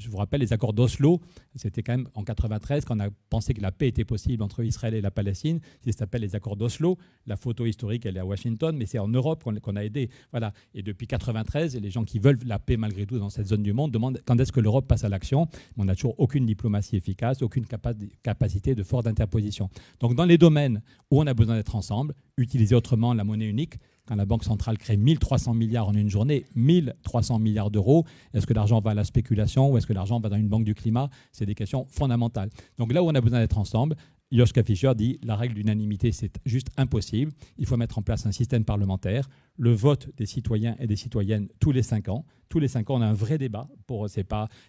vous rappelle les accords d'Oslo. C'était quand même en 1993 qu'on a pensé que la paix était possible entre Israël et la Palestine. Ça s'appelle les accords d'Oslo. La photo historique, elle est à Washington, mais c'est en Europe qu'on a aidé. Voilà. Et depuis 1993, les gens qui veulent la paix malgré tout dans cette zone du monde demandent quand est-ce que l'Europe passe à l'action. On n'a toujours aucune diplomatie efficace, aucune capacité de force d'interposition. Donc dans les domaines où on a besoin d'être ensemble, utiliser autrement la monnaie unique. Quand la Banque centrale crée 1300 milliards en une journée, 1300 milliards d'euros, est-ce que l'argent va à la spéculation ou est-ce que l'argent va dans une banque du climat? C'est des questions fondamentales. Donc là où on a besoin d'être ensemble, Joschka Fischer dit la règle d'unanimité, c'est juste impossible. Il faut mettre en place un système parlementaire, le vote des citoyens et des citoyennes tous les 5 ans. Tous les 5 ans, on a un vrai débat.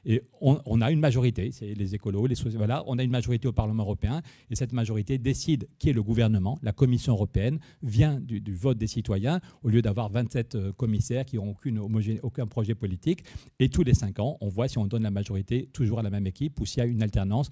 Et on a une majorité, c'est les écolos, voilà, on a une majorité au Parlement européen et cette majorité décide qui est le gouvernement. La Commission européenne vient du vote des citoyens au lieu d'avoir 27 commissaires qui n'ont aucun projet politique. Et tous les 5 ans, on voit si on donne la majorité toujours à la même équipe ou s'il y a une alternance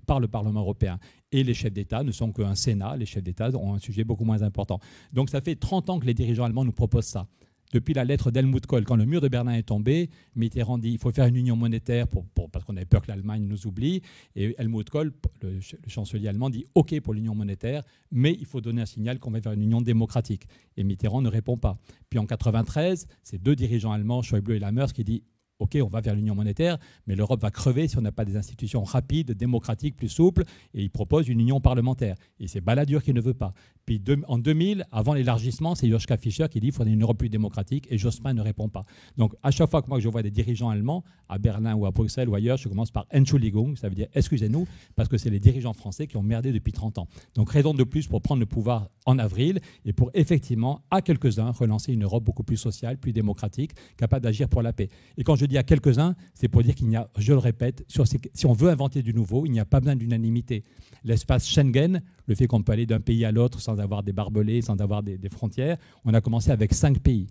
par le Parlement européen. Et les chefs d'État ne sont qu'un Sénat. Les chefs d'État ont un sujet beaucoup moins important. Donc ça fait 30 ans que les dirigeants allemands nous proposent ça. Depuis la lettre d'Helmut Kohl, quand le mur de Berlin est tombé, Mitterrand dit qu'il faut faire une union monétaire parce qu'on avait peur que l'Allemagne nous oublie. Et Helmut Kohl, le chancelier allemand, dit OK pour l'union monétaire, mais il faut donner un signal qu'on va vers une union démocratique. Et Mitterrand ne répond pas. Puis en 1993, c'est 2 dirigeants allemands, Schäuble et Lammers, qui disent OK, on va vers l'union monétaire, mais l'Europe va crever si on n'a pas des institutions rapides, démocratiques, plus souples, et il propose une union parlementaire. Et c'est Balladur qui ne veut pas. Puis en 2000, avant l'élargissement, c'est Joschka Fischer qui dit qu'il faudrait une Europe plus démocratique, et Jospin ne répond pas. Donc à chaque fois que moi je vois des dirigeants allemands, à Berlin ou à Bruxelles ou ailleurs, je commence par Entschuldigung, ça veut dire excusez-nous, parce que c'est les dirigeants français qui ont merdé depuis 30 ans. Donc raison de plus pour prendre le pouvoir en avril, et pour effectivement, à quelques-uns, relancer une Europe beaucoup plus sociale, plus démocratique, capable d'agir pour la paix. Et quand je dis à quelques-uns, c'est pour dire qu'il n'y a, je le répète, si on veut inventer du nouveau, il n'y a pas besoin d'unanimité. L'espace Schengen, le fait qu'on peut aller d'un pays à l'autre sans avoir des barbelés, sans avoir des frontières, on a commencé avec 5 pays.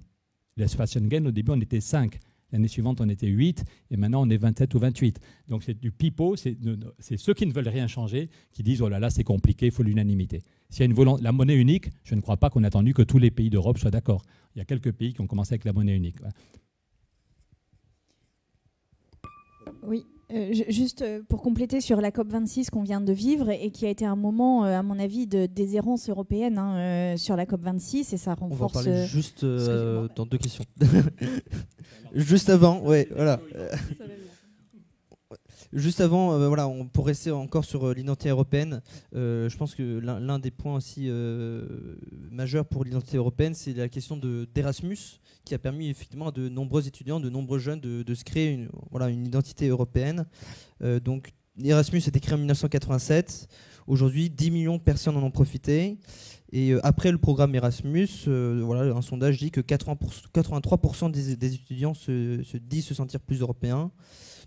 L'espace Schengen, au début, on était 5. L'année suivante, on était 8, et maintenant, on est 27 ou 28. Donc c'est du pipeau, c'est ceux qui ne veulent rien changer, qui disent « oh là là, c'est compliqué, il faut l'unanimité ». S'il y a la monnaie unique, je ne crois pas qu'on ait attendu que tous les pays d'Europe soient d'accord. Il y a quelques pays qui ont commencé avec la monnaie unique. Voilà. Oui, juste pour compléter sur la COP26 qu'on vient de vivre et qui a été un moment, à mon avis, de déshérence européenne sur la COP26 et ça renforce... On va en parler juste dans 2 questions. Juste avant, ouais, voilà. Juste avant, voilà, pour rester encore sur l'identité européenne, je pense que l'un des points aussi majeurs pour l'identité européenne, c'est la question d'Erasmus, qui a permis effectivement à de nombreux étudiants, de nombreux jeunes de se créer une identité européenne. Donc Erasmus a été créé en 1987. Aujourd'hui, 10 millions de personnes en ont profité. Et après le programme Erasmus, voilà, un sondage dit que 83% des étudiants se disent se sentir plus européens.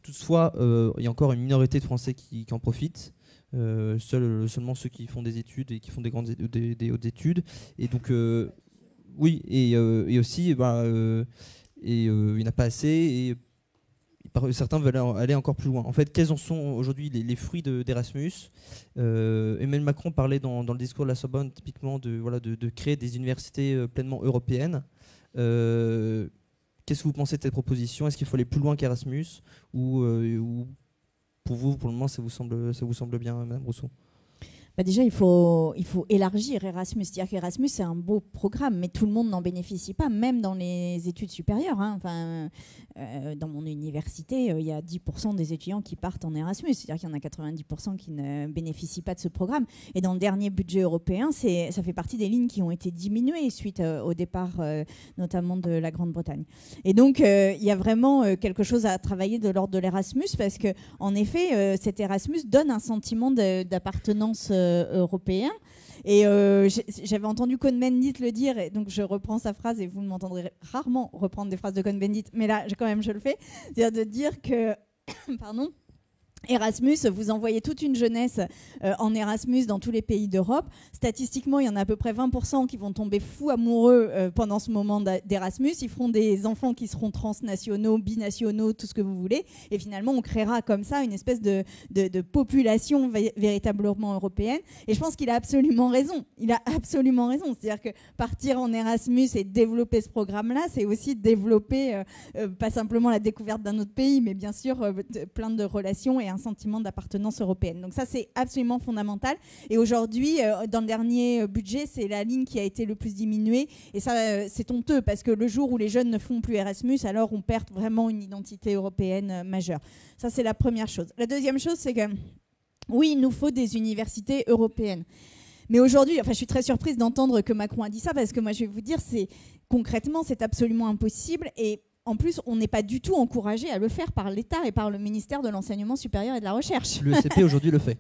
Toutefois, il y a encore une minorité de Français qui en profitent. Seulement ceux qui font des études et qui font des hautes études. Et donc, oui, et aussi, il n'y en a pas assez. Et certains veulent aller encore plus loin. En fait, quels en sont aujourd'hui les fruits d'Erasmus? Emmanuel Macron parlait dans le discours de la Sorbonne typiquement de créer des universités pleinement européennes. Qu'est-ce que vous pensez de cette proposition? Est-ce qu'il faut aller plus loin qu'Erasmus ou pour vous, pour le moment, ça vous semble bien, Madame Rousseau? Déjà, il faut élargir Erasmus. C'est-à-dire qu'Erasmus, c'est un beau programme, mais tout le monde n'en bénéficie pas, même dans les études supérieures. Enfin, dans mon université, il y a 10% des étudiants qui partent en Erasmus. C'est-à-dire qu'il y en a 90% qui ne bénéficient pas de ce programme. Et dans le dernier budget européen, ça fait partie des lignes qui ont été diminuées suite au départ, notamment de la Grande-Bretagne. Et donc, il y a vraiment quelque chose à travailler de l'ordre de l'Erasmus, parce qu'en effet, cet Erasmus donne un sentiment d'appartenance européen. Et j'avais entendu Cohn-Bendit le dire, et donc je reprends sa phrase, et vous m'entendrez rarement reprendre des phrases de Cohn-Bendit, mais là, quand même, je le fais. C'est-à-dire de dire que pardon, Erasmus, vous envoyez toute une jeunesse en Erasmus dans tous les pays d'Europe. Statistiquement, il y en a à peu près 20% qui vont tomber fous amoureux pendant ce moment d'Erasmus. Ils feront des enfants qui seront transnationaux, binationaux, tout ce que vous voulez. Et finalement, on créera comme ça une espèce de population véritablement européenne. Et je pense qu'il a absolument raison. Il a absolument raison. C'est-à-dire que partir en Erasmus et développer ce programme-là, c'est aussi développer pas simplement la découverte d'un autre pays, mais bien sûr plein de relations et un sentiment d'appartenance européenne. Donc ça, c'est absolument fondamental. Et aujourd'hui, dans le dernier budget, c'est la ligne qui a été le plus diminuée. Et ça, c'est honteux, parce que le jour où les jeunes ne font plus Erasmus, alors on perd vraiment une identité européenne majeure. Ça, c'est la première chose. La deuxième chose, c'est que oui, il nous faut des universités européennes. Mais aujourd'hui, je suis très surprise d'entendre que Macron a dit ça, parce que moi, je vais vous dire, concrètement, c'est absolument impossible. Et en plus, on n'est pas du tout encouragé à le faire par l'État et par le ministère de l'Enseignement supérieur et de la Recherche. Le SCP aujourd'hui le fait.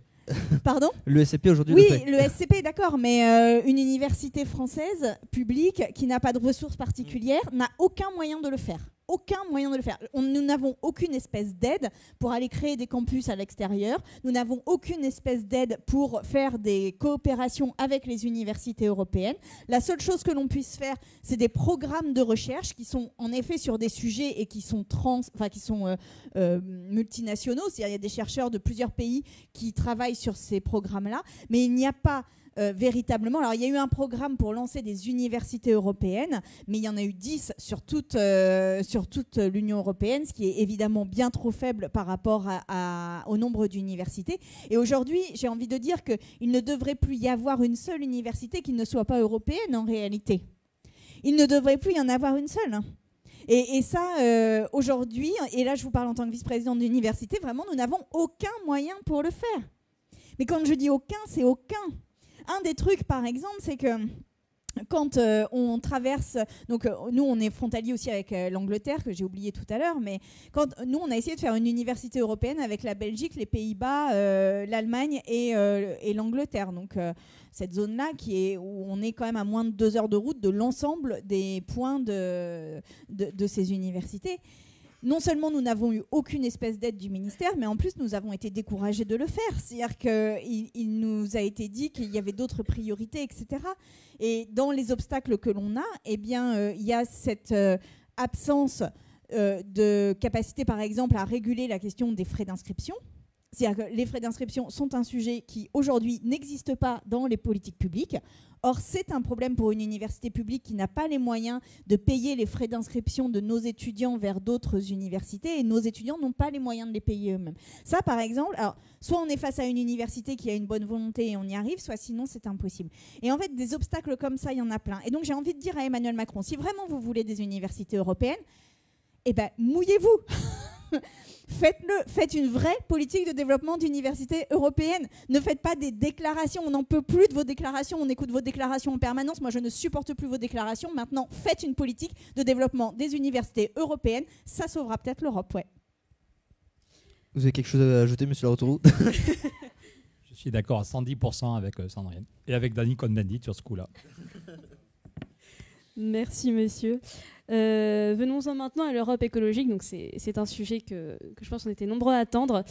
Pardon ? Le SCP aujourd'hui le fait. Oui, le SCP, d'accord, mais une université française publique qui n'a pas de ressources particulières n'a aucun moyen de le faire. Aucun moyen de le faire. Nous n'avons aucune espèce d'aide pour aller créer des campus à l'extérieur. Nous n'avons aucune espèce d'aide pour faire des coopérations avec les universités européennes. La seule chose que l'on puisse faire, c'est des programmes de recherche qui sont en effet sur des sujets et qui sont multinationaux. C'est-à-dire qu'il y a des chercheurs de plusieurs pays qui travaillent sur ces programmes-là, mais il n'y a pas véritablement. Alors, il y a eu un programme pour lancer des universités européennes, mais il y en a eu 10 sur toute l'Union européenne, ce qui est évidemment bien trop faible par rapport au nombre d'universités. Et aujourd'hui, j'ai envie de dire qu'il ne devrait plus y avoir une seule université qui ne soit pas européenne en réalité. Il ne devrait plus y en avoir une seule. Et ça, aujourd'hui, et là je vous parle en tant que vice-présidente d'université, vraiment, nous n'avons aucun moyen pour le faire. Mais quand je dis aucun, c'est aucun. Un des trucs, par exemple, c'est que quand on traverse... Donc, nous, on est frontalier aussi avec l'Angleterre, que j'ai oublié tout à l'heure, mais quand nous, on a essayé de faire une université européenne avec la Belgique, les Pays-Bas, l'Allemagne et l'Angleterre. Donc, cette zone-là, où on est quand même à moins de 2 heures de route de l'ensemble des points de ces universités. Non seulement nous n'avons eu aucune espèce d'aide du ministère, mais en plus nous avons été découragés de le faire. C'est-à-dire qu'il nous a été dit qu'il y avait d'autres priorités, etc. Et dans les obstacles que l'on a, eh bien, il y a cette absence de capacité, par exemple, à réguler la question des frais d'inscription. C'est-à-dire que les frais d'inscription sont un sujet qui, aujourd'hui, n'existe pas dans les politiques publiques. Or, c'est un problème pour une université publique qui n'a pas les moyens de payer les frais d'inscription de nos étudiants vers d'autres universités, et nos étudiants n'ont pas les moyens de les payer eux-mêmes. Ça, par exemple, alors, soit on est face à une université qui a une bonne volonté et on y arrive, soit sinon c'est impossible. Et en fait, des obstacles comme ça, il y en a plein. Et donc, j'ai envie de dire à Emmanuel Macron, si vraiment vous voulez des universités européennes, eh ben, mouillez-vous. Faites une vraie politique de développement d'université européenne. Ne faites pas des déclarations. On n'en peut plus de vos déclarations. On écoute vos déclarations en permanence. Moi, je ne supporte plus vos déclarations. Maintenant, faites une politique de développement des universités européennes. Ça sauvera peut-être l'Europe, ouais. Vous avez quelque chose à ajouter, monsieur Laroutourou? Je suis d'accord à 110% avec Sandrine et avec Dany Cohn-Bendit sur ce coup-là. Merci, monsieur. Venons-en maintenant à l'Europe écologique. Donc c'est un sujet que je pense qu'on était nombreux à attendre.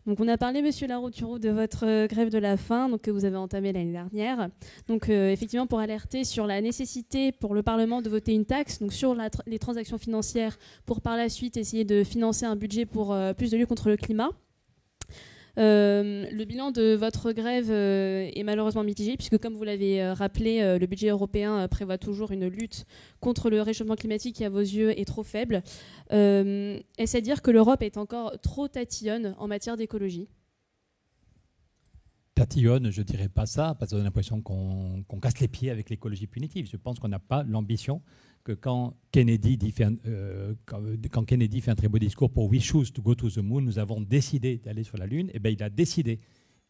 Donc on a parlé, monsieur Laroutourou, de votre grève de la faim donc, que vous avez entamée l'année dernière. Donc effectivement, pour alerter sur la nécessité pour le Parlement de voter une taxe donc, sur les transactions financières pour par la suite essayer de financer un budget pour plus de lutte contre le climat. Le bilan de votre grève est malheureusement mitigé puisque comme vous l'avez rappelé, le budget européen prévoit toujours une lutte contre le réchauffement climatique qui à vos yeux est trop faible. Est-ce à dire que l'Europe est encore trop tatillonne en matière d'écologie? Tatillonne, je ne dirais pas ça, parce qu'on a l'impression qu'on casse les pieds avec l'écologie punitive. Je pense qu'on n'a pas l'ambition que quand Kennedy fait un très beau discours pour « We choose to go to the moon », nous avons décidé d'aller sur la Lune, et bien il a décidé.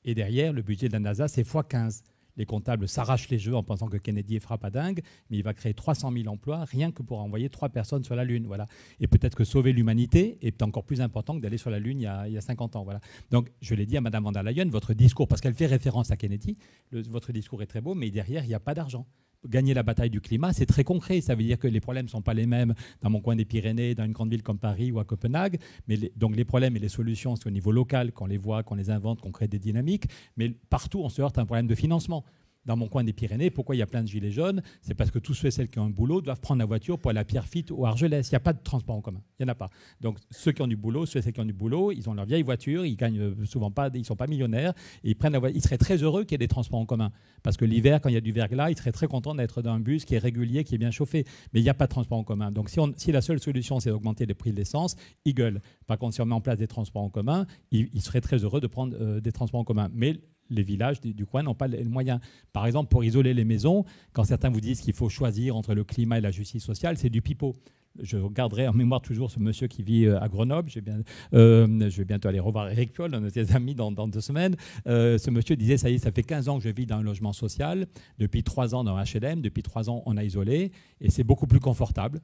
Et derrière, le budget de la NASA, c'est x15. Les comptables s'arrachent les jeux en pensant que Kennedy fera pas dingue, mais il va créer 300 000 emplois rien que pour envoyer 3 personnes sur la Lune. Voilà. Et peut-être que sauver l'humanité est encore plus important que d'aller sur la Lune il y a 50 ans. Voilà. Donc, je l'ai dit à Mme von der Leyen, votre discours, parce qu'elle fait référence à Kennedy, votre discours est très beau, mais derrière, il n'y a pas d'argent. Gagner la bataille du climat, c'est très concret. Ça veut dire que les problèmes ne sont pas les mêmes dans mon coin des Pyrénées, dans une grande ville comme Paris ou à Copenhague. Donc les problèmes et les solutions, c'est au niveau local qu'on les voit, qu'on les invente, qu'on crée des dynamiques. Mais partout, on se heurte à un problème de financement. Dans mon coin des Pyrénées, pourquoi il y a plein de gilets jaunes? C'est parce que tous ceux et celles qui ont un boulot doivent prendre la voiture pour aller à Pierrefitte ou à Argelès. Il n'y a pas de transport en commun. Il n'y en a pas. Donc ceux qui ont du boulot, ceux et celles qui ont du boulot, ils ont leur vieille voiture, ils gagnent souvent pas, ils ne sont pas millionnaires, et ils prennent la voiture. Ils seraient très heureux qu'il y ait des transports en commun. Parce que l'hiver, quand il y a du verglas, ils seraient très contents d'être dans un bus qui est régulier, qui est bien chauffé. Mais il n'y a pas de transport en commun. Donc si la seule solution, c'est d'augmenter les prix de l'essence, ils gueulent. Par contre, si on met en place des transports en commun, ils seraient très heureux de prendre des transports en commun. Mais les villages du coin n'ont pas les moyens. Par exemple, pour isoler les maisons, quand certains vous disent qu'il faut choisir entre le climat et la justice sociale, c'est du pipeau. Je garderai en mémoire toujours ce monsieur qui vit à Grenoble. Je vais bientôt aller revoir Eric Piolle, un de ses amis, dans 2 semaines. Ce monsieur disait, ça y est, ça fait 15 ans que je vis dans un logement social, depuis 3 ans dans un HLM, depuis 3 ans on a isolé, et c'est beaucoup plus confortable.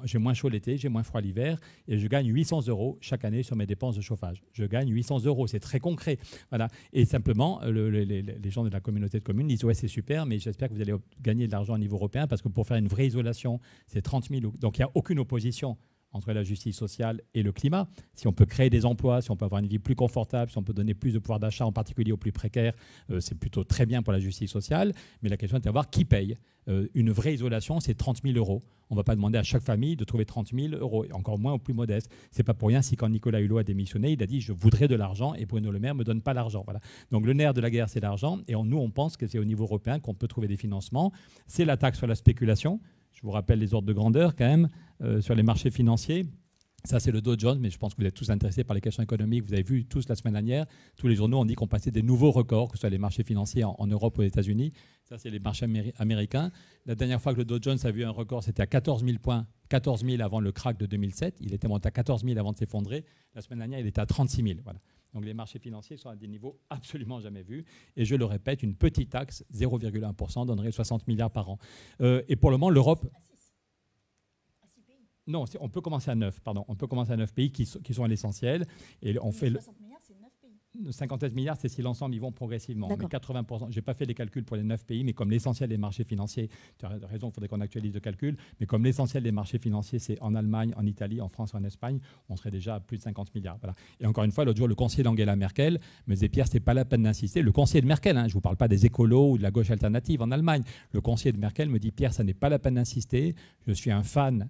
J'ai moins chaud l'été, j'ai moins froid l'hiver et je gagne 800 € chaque année sur mes dépenses de chauffage. Je gagne 800 €, c'est très concret. Voilà. Et simplement, les gens de la communauté de communes disent « ouais, c'est super, mais j'espère que vous allez gagner de l'argent au niveau européen parce que pour faire une vraie isolation, c'est 30 000 €. » Donc il n'y a aucune opposition entre la justice sociale et le climat. Si on peut créer des emplois, si on peut avoir une vie plus confortable, si on peut donner plus de pouvoir d'achat, en particulier aux plus précaires, c'est plutôt très bien pour la justice sociale. Mais la question est de savoir qui paye. Une vraie isolation, c'est 30 000 €. On ne va pas demander à chaque famille de trouver 30 000 €, et encore moins aux plus modestes. Ce n'est pas pour rien si quand Nicolas Hulot a démissionné, il a dit « je voudrais de l'argent » et Bruno Le Maire ne me donne pas l'argent. Voilà. Donc le nerf de la guerre, c'est l'argent. Et nous, on pense que c'est au niveau européen qu'on peut trouver des financements. C'est la taxe sur la spéculation. Je vous rappelle les ordres de grandeur quand même sur les marchés financiers. Ça, c'est le Dow Jones, mais je pense que vous êtes tous intéressés par les questions économiques. Vous avez vu tous la semaine dernière, tous les journaux ont dit qu'on passait des nouveaux records, que ce soit les marchés financiers en Europe ou aux États-Unis. Ça, c'est les marchés américains. La dernière fois que le Dow Jones a vu un record, c'était à 14 000 points, 14 000 avant le crack de 2007. Il était monté à 14 000 avant de s'effondrer. La semaine dernière, il était à 36 000. Voilà. Donc les marchés financiers sont à des niveaux absolument jamais vus. Et je le répète, une petite taxe, 0,1%, donnerait 60 milliards par an. Et pour le moment, l'Europe... Non, on peut commencer à 9, pardon. On peut commencer à 9 pays qui sont à l'essentiel. Et on fait 60 milliards, c'est 9 pays. 57 milliards, c'est si l'ensemble, ils vont progressivement. Mais 80%, je n'ai pas fait les calculs pour les 9 pays, mais comme l'essentiel des marchés financiers, tu as raison, il faudrait qu'on actualise le calcul, mais comme l'essentiel des marchés financiers, c'est en Allemagne, en Italie, en France, en Espagne, on serait déjà à plus de 50 milliards. Voilà. Et encore une fois, l'autre jour, le conseiller d'Angela Merkel me disait, Pierre, ce n'est pas la peine d'insister. Le conseiller de Merkel, je ne vous parle pas des écolos ou de la gauche alternative en Allemagne. Le conseiller de Merkel me dit, Pierre, ça n'est pas la peine d'insister. Je suis un fan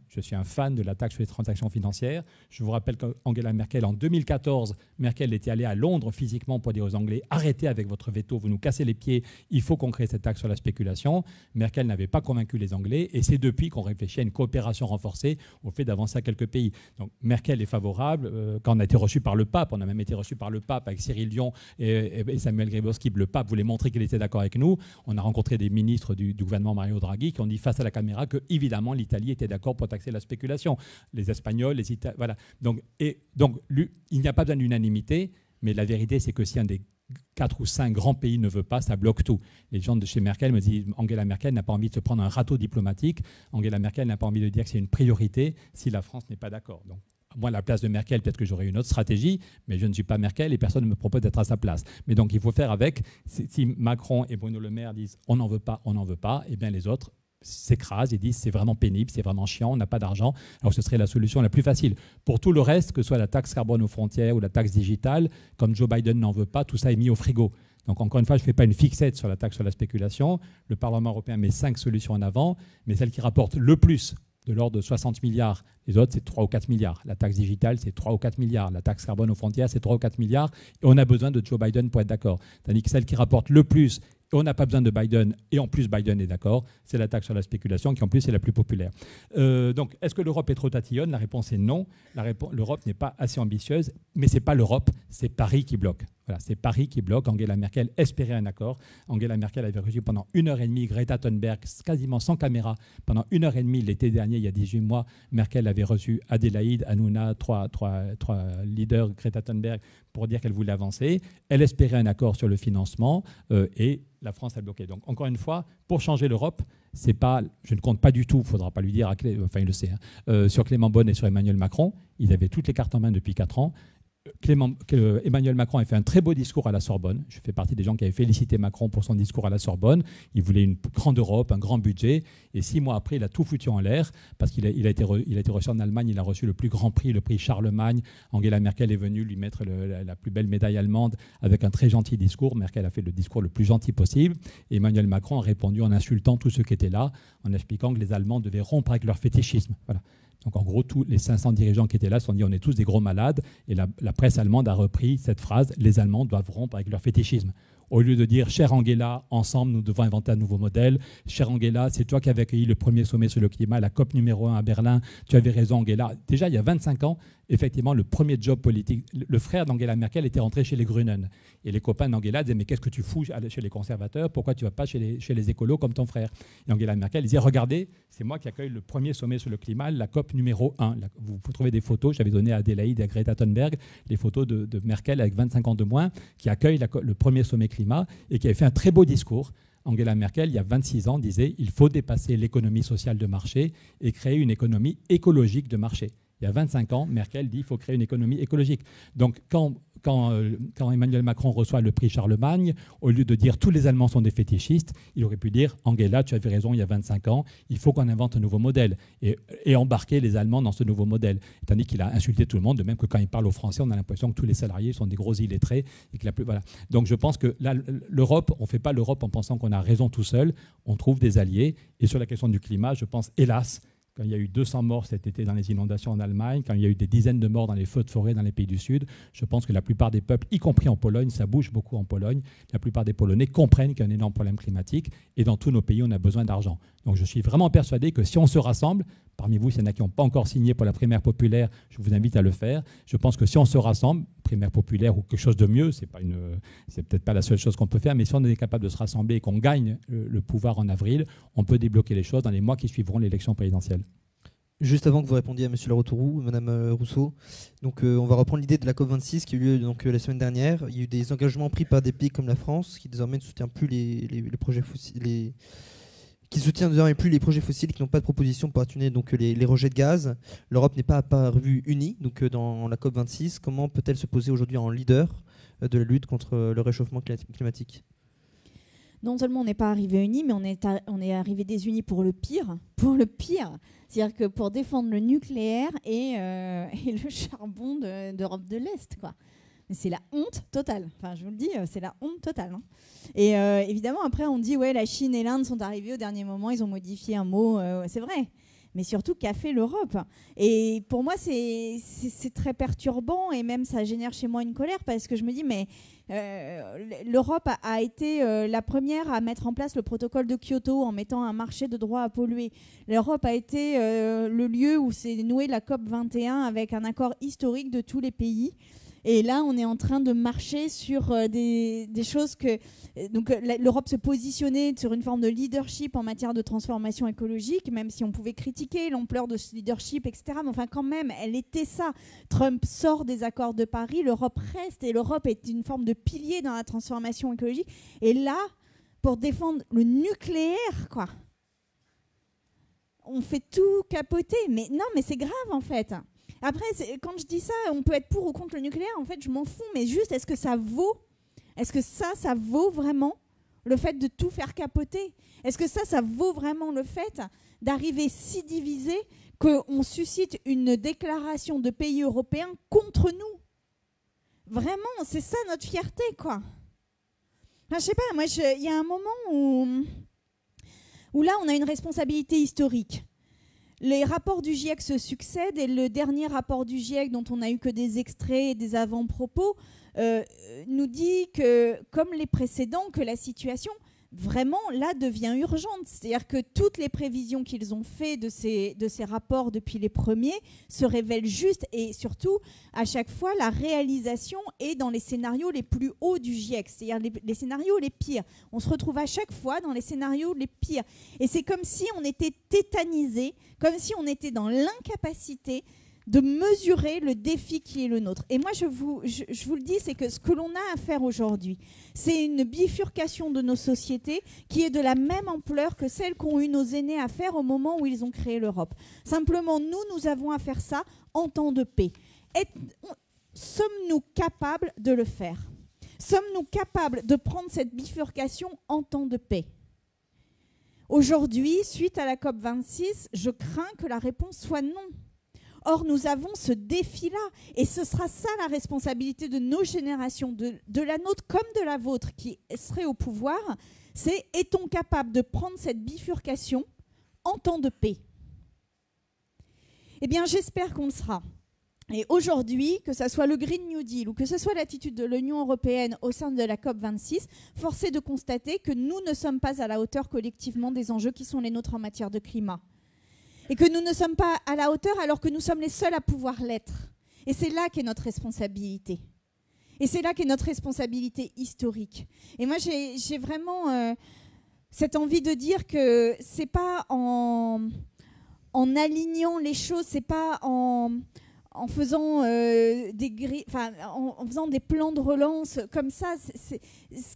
de la taxe sur les transactions financières. Je vous rappelle qu'Angela Merkel, en 2014, Merkel était allée à Londres physiquement pour dire aux Anglais, arrêtez avec votre veto, vous nous cassez les pieds, il faut qu'on crée cette taxe sur la spéculation. Merkel n'avait pas convaincu les Anglais et c'est depuis qu'on réfléchit à une coopération renforcée au fait d'avancer à quelques pays. Donc Merkel est favorable. Quand on a été reçu par le pape, on a même été reçu par le pape avec Cyril Dion et Samuel Grybowski, le pape voulait montrer qu'il était d'accord avec nous. On a rencontré des ministres du gouvernement Mario Draghi qui ont dit face à la caméra que évidemment l'Italie était d'accord pour taxer la spéculation. Les Espagnols, les Italiens, voilà. Donc il n'y a pas besoin d'unanimité, mais la vérité c'est que si un des 4 ou 5 grands pays ne veut pas, ça bloque tout. Les gens de chez Merkel me disent Angela Merkel n'a pas envie de se prendre un râteau diplomatique. Angela Merkel n'a pas envie de dire que c'est une priorité si la France n'est pas d'accord. Donc moi, à la place de Merkel, peut-être que j'aurais une autre stratégie, mais je ne suis pas Merkel et personne ne me propose d'être à sa place. Mais donc, il faut faire avec. Si Macron et Bruno Le Maire disent on n'en veut pas, et bien les autres s'écrasent et disent c'est vraiment pénible, c'est vraiment chiant, on n'a pas d'argent. Alors ce serait la solution la plus facile. Pour tout le reste, que ce soit la taxe carbone aux frontières ou la taxe digitale, comme Joe Biden n'en veut pas, tout ça est mis au frigo. Donc encore une fois, je ne fais pas une fixette sur la taxe sur la spéculation. Le Parlement européen met 5 solutions en avant, mais celle qui rapporte le plus, de l'ordre de 60 milliards. Les autres, c'est 3 ou 4 milliards. La taxe digitale, c'est 3 ou 4 milliards. La taxe carbone aux frontières, c'est 3 ou 4 milliards. Et on a besoin de Joe Biden pour être d'accord. Tandis que celle qui rapporte le plus, et on n'a pas besoin de Biden, et en plus Biden est d'accord, c'est la taxe sur la spéculation qui en plus est la plus populaire. Donc, est-ce que l'Europe est trop tatillonne? La réponse est non. L'Europe n'est pas assez ambitieuse, mais ce n'est pas l'Europe, c'est Paris qui bloque. Voilà, c'est Paris qui bloque. Angela Merkel espérait un accord. Angela Merkel avait reçu pendant 1h30 Greta Thunberg, quasiment sans caméra. Pendant 1h30 l'été dernier, il y a 18 mois, Merkel avait reçu Adélaïde, Hanouna, trois leaders, Greta Thunberg, pour dire qu'elle voulait avancer. Elle espérait un accord sur le financement et la France a bloqué. Donc, encore une fois, pour changer l'Europe, c'est pas, je ne compte pas du tout, il ne faudra pas lui dire, enfin il le sait, sur Clément Beaune et sur Emmanuel Macron. Ils avaient toutes les cartes en main depuis 4 ans. Emmanuel Macron a fait un très beau discours à la Sorbonne. Je fais partie des gens qui avaient félicité Macron pour son discours à la Sorbonne. Il voulait une grande Europe, un grand budget. Et 6 mois après, il a tout foutu en l'air parce qu'il a été reçu en Allemagne. Il a reçu le plus grand prix, le prix Charlemagne. Angela Merkel est venue lui mettre la plus belle médaille allemande avec un très gentil discours. Merkel a fait le discours le plus gentil possible. Et Emmanuel Macron a répondu en insultant tous ceux qui étaient là, en expliquant que les Allemands devaient rompre avec leur fétichisme. Voilà. Donc en gros, tous les 500 dirigeants qui étaient là se sont dit on est tous des gros malades. Et la presse allemande a repris cette phrase, les Allemands doivent rompre avec leur fétichisme. Au lieu de dire, chère Angela, ensemble, nous devons inventer un nouveau modèle. Chère Angela, c'est toi qui avais accueilli le premier sommet sur le climat, la COP numéro 1 à Berlin. Tu avais raison, Angela. Déjà, il y a 25 ans, effectivement, le premier job politique, le frère d'Angela Merkel était rentré chez les Grünen. Et les copains d'Angela disaient, mais qu'est-ce que tu fous chez les conservateurs? Pourquoi tu ne vas pas chez les écolos comme ton frère? Et Angela Merkel disait, regardez, c'est moi qui accueille le premier sommet sur le climat, la COP numéro 1. Vous trouvez des photos, j'avais donné à Adélaïde et à Greta Thunberg les photos de Merkel avec 25 ans de moins, qui accueille le premier sommet climat et qui avait fait un très beau discours. Angela Merkel, il y a 26 ans, disait « Il faut dépasser l'économie sociale de marché et créer une économie écologique de marché ». Il y a 25 ans, Merkel dit « Il faut créer une économie écologique ». Donc, quand Emmanuel Macron reçoit le prix Charlemagne, au lieu de dire « Tous les Allemands sont des fétichistes », il aurait pu dire « Angela, tu avais raison il y a 25 ans, il faut qu'on invente un nouveau modèle » et embarquer les Allemands dans ce nouveau modèle. Tandis qu'il a insulté tout le monde, de même que quand il parle aux Français, on a l'impression que tous les salariés sont des gros illettrés. Voilà. Donc je pense que là, l'Europe, on ne fait pas l'Europe en pensant qu'on a raison tout seul, on trouve des alliés. Et sur la question du climat, je pense, hélas, quand il y a eu 200 morts cet été dans les inondations en Allemagne, quand il y a eu des dizaines de morts dans les feux de forêt dans les pays du Sud, je pense que la plupart des peuples, y compris en Pologne, ça bouge beaucoup en Pologne, la plupart des Polonais comprennent qu'il y a un énorme problème climatique et dans tous nos pays, on a besoin d'argent. Donc je suis vraiment persuadé que si on se rassemble, parmi vous, s'il y en a qui n'ont pas encore signé pour la primaire populaire, je vous invite à le faire. Je pense que si on se rassemble, primaire populaire ou quelque chose de mieux, c'est peut-être pas la seule chose qu'on peut faire, mais si on est capable de se rassembler et qu'on gagne le pouvoir en avril, on peut débloquer les choses dans les mois qui suivront l'élection présidentielle. Juste avant que vous répondiez à M. Laroutourou, Mme Rousseau, donc, on va reprendre l'idée de la COP26 qui a eu lieu donc, la semaine dernière. Il y a eu des engagements pris par des pays comme la France qui désormais ne soutient plus les projets fossiles, qui soutient désormais plus les projets fossiles, qui n'ont pas de proposition pour atténuer donc les rejets de gaz. L'Europe n'est pas apparue unie donc, dans la COP26. Comment peut-elle se poser aujourd'hui en leader de la lutte contre le réchauffement climatique ? Non seulement on n'est pas arrivé unis, mais on est arrivé désunis pour le pire. Pour le pire. C'est-à-dire que pour défendre le nucléaire et le charbon d'Europe de l'Est, quoi. C'est la honte totale. Enfin, je vous le dis, c'est la honte totale. Hein. Et évidemment, après, on dit, ouais, la Chine et l'Inde sont arrivés au dernier moment, ils ont modifié un mot. C'est vrai. Mais surtout, qu'a fait l'Europe? Et pour moi, c'est très perturbant et même ça génère chez moi une colère parce que je me dis, mais l'Europe a été la première à mettre en place le protocole de Kyoto en mettant un marché de droit à polluer. L'Europe a été le lieu où s'est nouée la COP21 avec un accord historique de tous les pays. Et là, on est en train de marcher sur des choses que... Donc, l'Europe se positionnait sur une forme de leadership en matière de transformation écologique, même si on pouvait critiquer l'ampleur de ce leadership, etc. Mais enfin, quand même, elle était ça. Trump sort des accords de Paris, l'Europe reste, et l'Europe est une forme de pilier dans la transformation écologique. Et là, pour défendre le nucléaire, quoi, on fait tout capoter. Mais non, mais c'est grave, en fait. Après, quand je dis ça, on peut être pour ou contre le nucléaire. En fait, je m'en fous. Mais juste, est-ce que ça vaut vraiment le fait de tout faire capoter? Est-ce que ça vaut vraiment le fait d'arriver si divisé qu'on suscite une déclaration de pays européens contre nous? Vraiment, c'est ça notre fierté, quoi. Enfin, je sais pas, moi, il y a un moment où là, on a une responsabilité historique. Les rapports du GIEC se succèdent et le dernier rapport du GIEC, dont on n'a eu que des extraits et des avant-propos, nous dit que, comme les précédents, que la situation vraiment là devient urgente. C'est-à-dire que toutes les prévisions qu'ils ont faites de ces rapports depuis les premiers se révèlent justes et surtout, à chaque fois, la réalisation est dans les scénarios les plus hauts du GIEC, c'est-à-dire les scénarios les pires. On se retrouve à chaque fois dans les scénarios les pires. Et c'est comme si on était tétanisé, comme si on était dans l'incapacité de mesurer le défi qui est le nôtre. Et moi, je vous le dis, c'est que ce que l'on a à faire aujourd'hui, c'est une bifurcation de nos sociétés qui est de la même ampleur que celle qu'ont eu nos aînés à faire au moment où ils ont créé l'Europe. Simplement, nous avons à faire ça en temps de paix. Sommes-nous capables de le faire? Sommes-nous capables de prendre cette bifurcation en temps de paix? Aujourd'hui, suite à la COP26, je crains que la réponse soit non. Or, nous avons ce défi-là, et ce sera ça la responsabilité de nos générations, de la nôtre comme de la vôtre qui serait au pouvoir, c'est est-on capable de prendre cette bifurcation en temps de paix? Eh bien, j'espère qu'on le sera. Et aujourd'hui, que ce soit le Green New Deal ou que ce soit l'attitude de l'Union européenne au sein de la COP26, force est de constater que nous ne sommes pas à la hauteur collectivement des enjeux qui sont les nôtres en matière de climat. Et que nous ne sommes pas à la hauteur alors que nous sommes les seuls à pouvoir l'être. Et c'est là qu'est notre responsabilité. Et c'est là qu'est notre responsabilité historique. Et moi, j'ai vraiment cette envie de dire que c'est pas en alignant les choses, c'est pas en faisant en faisant des plans de relance comme ça. Ce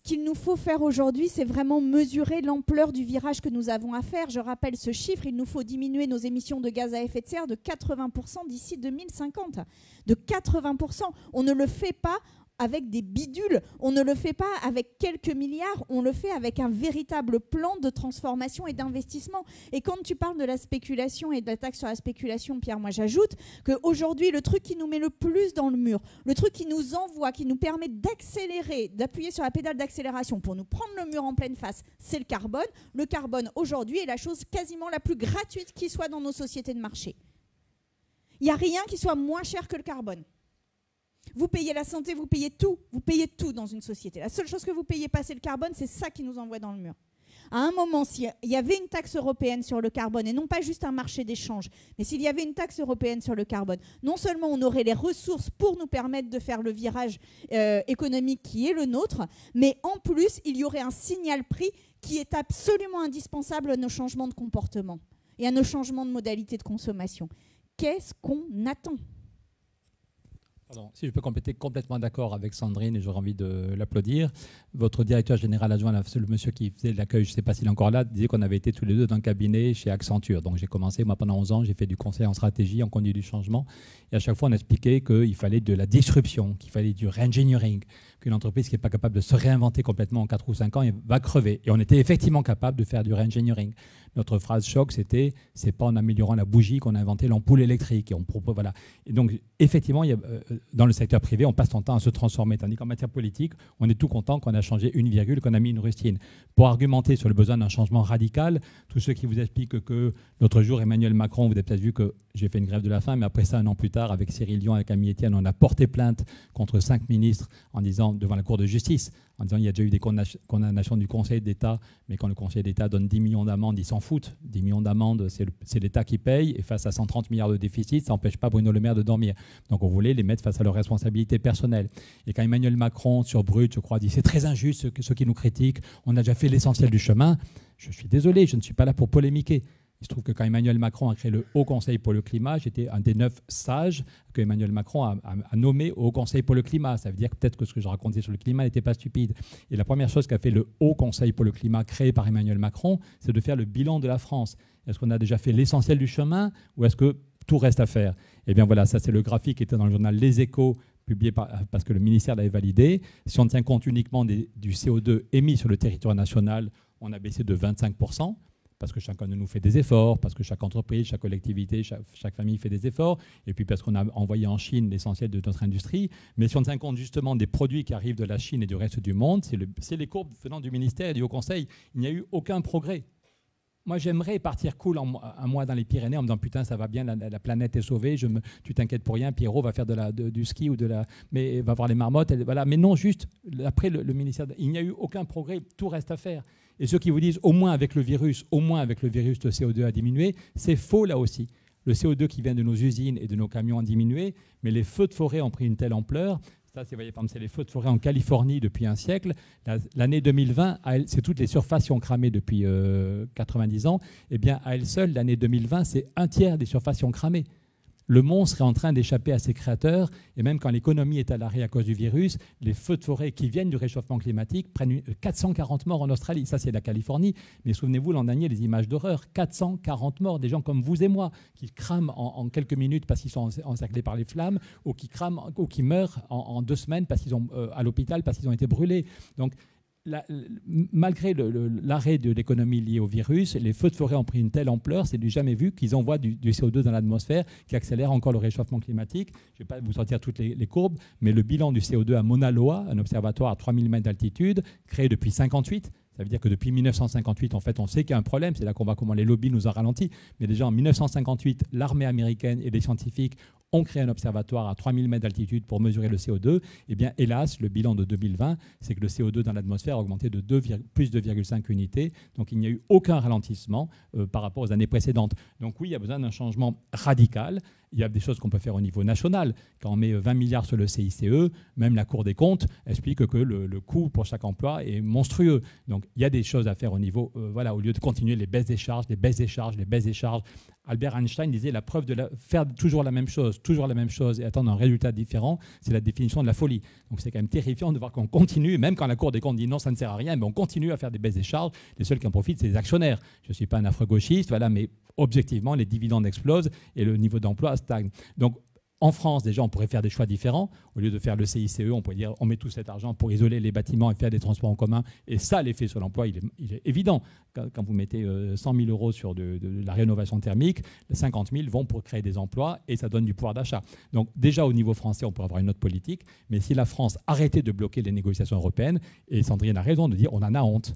qu'il nous faut faire aujourd'hui, c'est vraiment mesurer l'ampleur du virage que nous avons à faire. Je rappelle ce chiffre, il nous faut diminuer nos émissions de gaz à effet de serre de 80% d'ici 2050. De 80%. On ne le fait pas avec des bidules, on ne le fait pas avec quelques milliards, on le fait avec un véritable plan de transformation et d'investissement. Et quand tu parles de la spéculation et de la taxe sur la spéculation, Pierre, moi j'ajoute qu'aujourd'hui, le truc qui nous met le plus dans le mur, le truc qui nous envoie, qui nous permet d'accélérer, d'appuyer sur la pédale d'accélération pour nous prendre le mur en pleine face, c'est le carbone. Le carbone, aujourd'hui, est la chose quasiment la plus gratuite qui soit dans nos sociétés de marché. Il n'y a rien qui soit moins cher que le carbone. Vous payez la santé, vous payez tout dans une société. La seule chose que vous ne payez pas, c'est le carbone, c'est ça qui nous envoie dans le mur. À un moment, s'il y avait une taxe européenne sur le carbone, et non pas juste un marché d'échange, mais s'il y avait une taxe européenne sur le carbone, non seulement on aurait les ressources pour nous permettre de faire le virage économique qui est le nôtre, mais en plus, il y aurait un signal prix qui est absolument indispensable à nos changements de comportement et à nos changements de modalité de consommation. Qu'est-ce qu'on attend ? Pardon, si je peux compléter, complètement d'accord avec Sandrine et j'aurais envie de l'applaudir. Votre directeur général adjoint, le monsieur qui faisait l'accueil, je ne sais pas s'il est encore là, disait qu'on avait été tous les deux dans le cabinet chez Accenture. Donc j'ai commencé, moi pendant 11 ans, j'ai fait du conseil en stratégie, en conduite du changement. Et à chaque fois, on expliquait qu'il fallait de la disruption, qu'il fallait du re-engineering, qu'une entreprise qui n'est pas capable de se réinventer complètement en 4 ou 5 ans va crever. Et on était effectivement capable de faire du re-engineering. Notre phrase choc, c'était « c'est pas en améliorant la bougie qu'on a inventé l'ampoule électrique ». Et on propose, voilà. Et donc, effectivement, dans le secteur privé, on passe son temps à se transformer. Tandis qu'en matière politique, on est tout content qu'on a changé une virgule, qu'on a mis une rustine. Pour argumenter sur le besoin d'un changement radical, tous ceux qui vous expliquent que l'autre jour, Emmanuel Macron, vous avez peut-être vu que j'ai fait une grève de la faim, mais après ça, un an plus tard, avec Cyril Dion, avec Camille Etienne, on a porté plainte contre 5 ministres en disant, devant la Cour de justice, en disant il y a déjà eu des condamnations du Conseil d'État, mais quand le Conseil d'État donne 10 millions d'amendes, ils s'en foutent. 10 millions d'amendes, c'est l'État qui paye, et face à 130 milliards de déficit, ça n'empêche pas Bruno Le Maire de dormir. Donc on voulait les mettre face à leurs responsabilités personnelles. Et quand Emmanuel Macron, sur Brut, je crois, dit c'est très injuste ceux qui nous critiquent, on a déjà fait l'essentiel du chemin, je suis désolé, je ne suis pas là pour polémiquer. Il se trouve que quand Emmanuel Macron a créé le Haut Conseil pour le climat, j'étais un des 9 sages que Emmanuel Macron a nommé au Haut Conseil pour le climat. Ça veut dire que peut-être que ce que je racontais sur le climat n'était pas stupide. Et la première chose qu'a fait le Haut Conseil pour le climat créé par Emmanuel Macron, c'est de faire le bilan de la France. Est-ce qu'on a déjà fait l'essentiel du chemin ou est-ce que tout reste à faire. Et bien voilà, ça c'est le graphique qui était dans le journal Les Échos, publié parce que le ministère l'avait validé. Si on tient compte uniquement du CO2 émis sur le territoire national, on a baissé de 25%, parce que chacun de nous fait des efforts, parce que chaque entreprise, chaque collectivité, chaque famille fait des efforts, et puis parce qu'on a envoyé en Chine l'essentiel de notre industrie. Mais si on tient compte justement des produits qui arrivent de la Chine et du reste du monde, c'est les courbes venant du ministère et du Haut Conseil. Il n'y a eu aucun progrès. Moi, j'aimerais partir cool un mois dans les Pyrénées en me disant putain, ça va bien, la planète est sauvée, tu t'inquiètes pour rien, Pierrot va faire du ski ou mais va voir les marmottes, voilà. Mais non, juste après le ministère, il n'y a eu aucun progrès, tout reste à faire. Et ceux qui vous disent au moins avec le virus, le CO2 a diminué, c'est faux là aussi. Le CO2 qui vient de nos usines et de nos camions a diminué, mais les feux de forêt ont pris une telle ampleur. Ça, vous voyez, par exemple, c'est les feux de forêt en Californie depuis un siècle. L'année 2020, c'est toutes les surfaces qui ont cramé depuis 90 ans. Eh bien, à elle seule, l'année 2020, c'est un tiers des surfaces qui ont cramé. Le monstre est en train d'échapper à ses créateurs. Et même quand l'économie est à l'arrêt à cause du virus, les feux de forêt qui viennent du réchauffement climatique prennent 440 morts en Australie. Ça, c'est la Californie. Mais souvenez-vous, l'an dernier, les images d'horreur. 440 morts, des gens comme vous et moi, qui crament en quelques minutes parce qu'ils sont encerclés par les flammes, ou qui crament, ou qui meurent en 2 semaines parce qu'ils ont à l'hôpital parce qu'ils ont été brûlés. Donc, malgré l'arrêt de l'économie liée au virus, les feux de forêt ont pris une telle ampleur, c'est du jamais vu, qu'ils envoient du CO2 dans l'atmosphère qui accélère encore le réchauffement climatique. Je ne vais pas vous sortir toutes les courbes, mais le bilan du CO2 à Mauna Loa, un observatoire à 3000 mètres d'altitude, créé depuis 1958, ça veut dire que depuis 1958, en fait, on sait qu'il y a un problème. C'est là qu'on voit comment les lobbies nous ont ralenti. Mais déjà en 1958, l'armée américaine et les scientifiques ont créé un observatoire à 3000 mètres d'altitude pour mesurer le CO2. Eh bien, hélas, le bilan de 2020, c'est que le CO2 dans l'atmosphère a augmenté de plus de 2,5 unités. Donc, il n'y a eu aucun ralentissement par rapport aux années précédentes. Donc, oui, il y a besoin d'un changement radical. Il y a des choses qu'on peut faire au niveau national. Quand on met 20 milliards sur le CICE, même la Cour des comptes explique que le coût pour chaque emploi est monstrueux. Donc, il y a des choses à faire au niveau, au lieu de continuer les baisses des charges, les baisses des charges, les baisses des charges. Albert Einstein disait la preuve de faire toujours la même chose et attendre un résultat différent, c'est la définition de la folie. Donc, c'est quand même terrifiant de voir qu'on continue, même quand la Cour des comptes dit non, ça ne sert à rien, mais on continue à faire des baisses des charges. Les seuls qui en profitent, c'est les actionnaires. Je ne suis pas un afro-gauchiste, mais objectivement, les dividendes explosent et le niveau d'emploi stagne. Donc, en France, déjà, on pourrait faire des choix différents. Au lieu de faire le CICE, on pourrait dire on met tout cet argent pour isoler les bâtiments et faire des transports en commun. Et ça, l'effet sur l'emploi, il est évident. Quand vous mettez 100 000 euros sur de la rénovation thermique, 50 000 vont pour créer des emplois et ça donne du pouvoir d'achat. Donc déjà, au niveau français, on pourrait avoir une autre politique. Mais si la France arrêtait de bloquer les négociations européennes, et Sandrine a raison de dire on en a honte.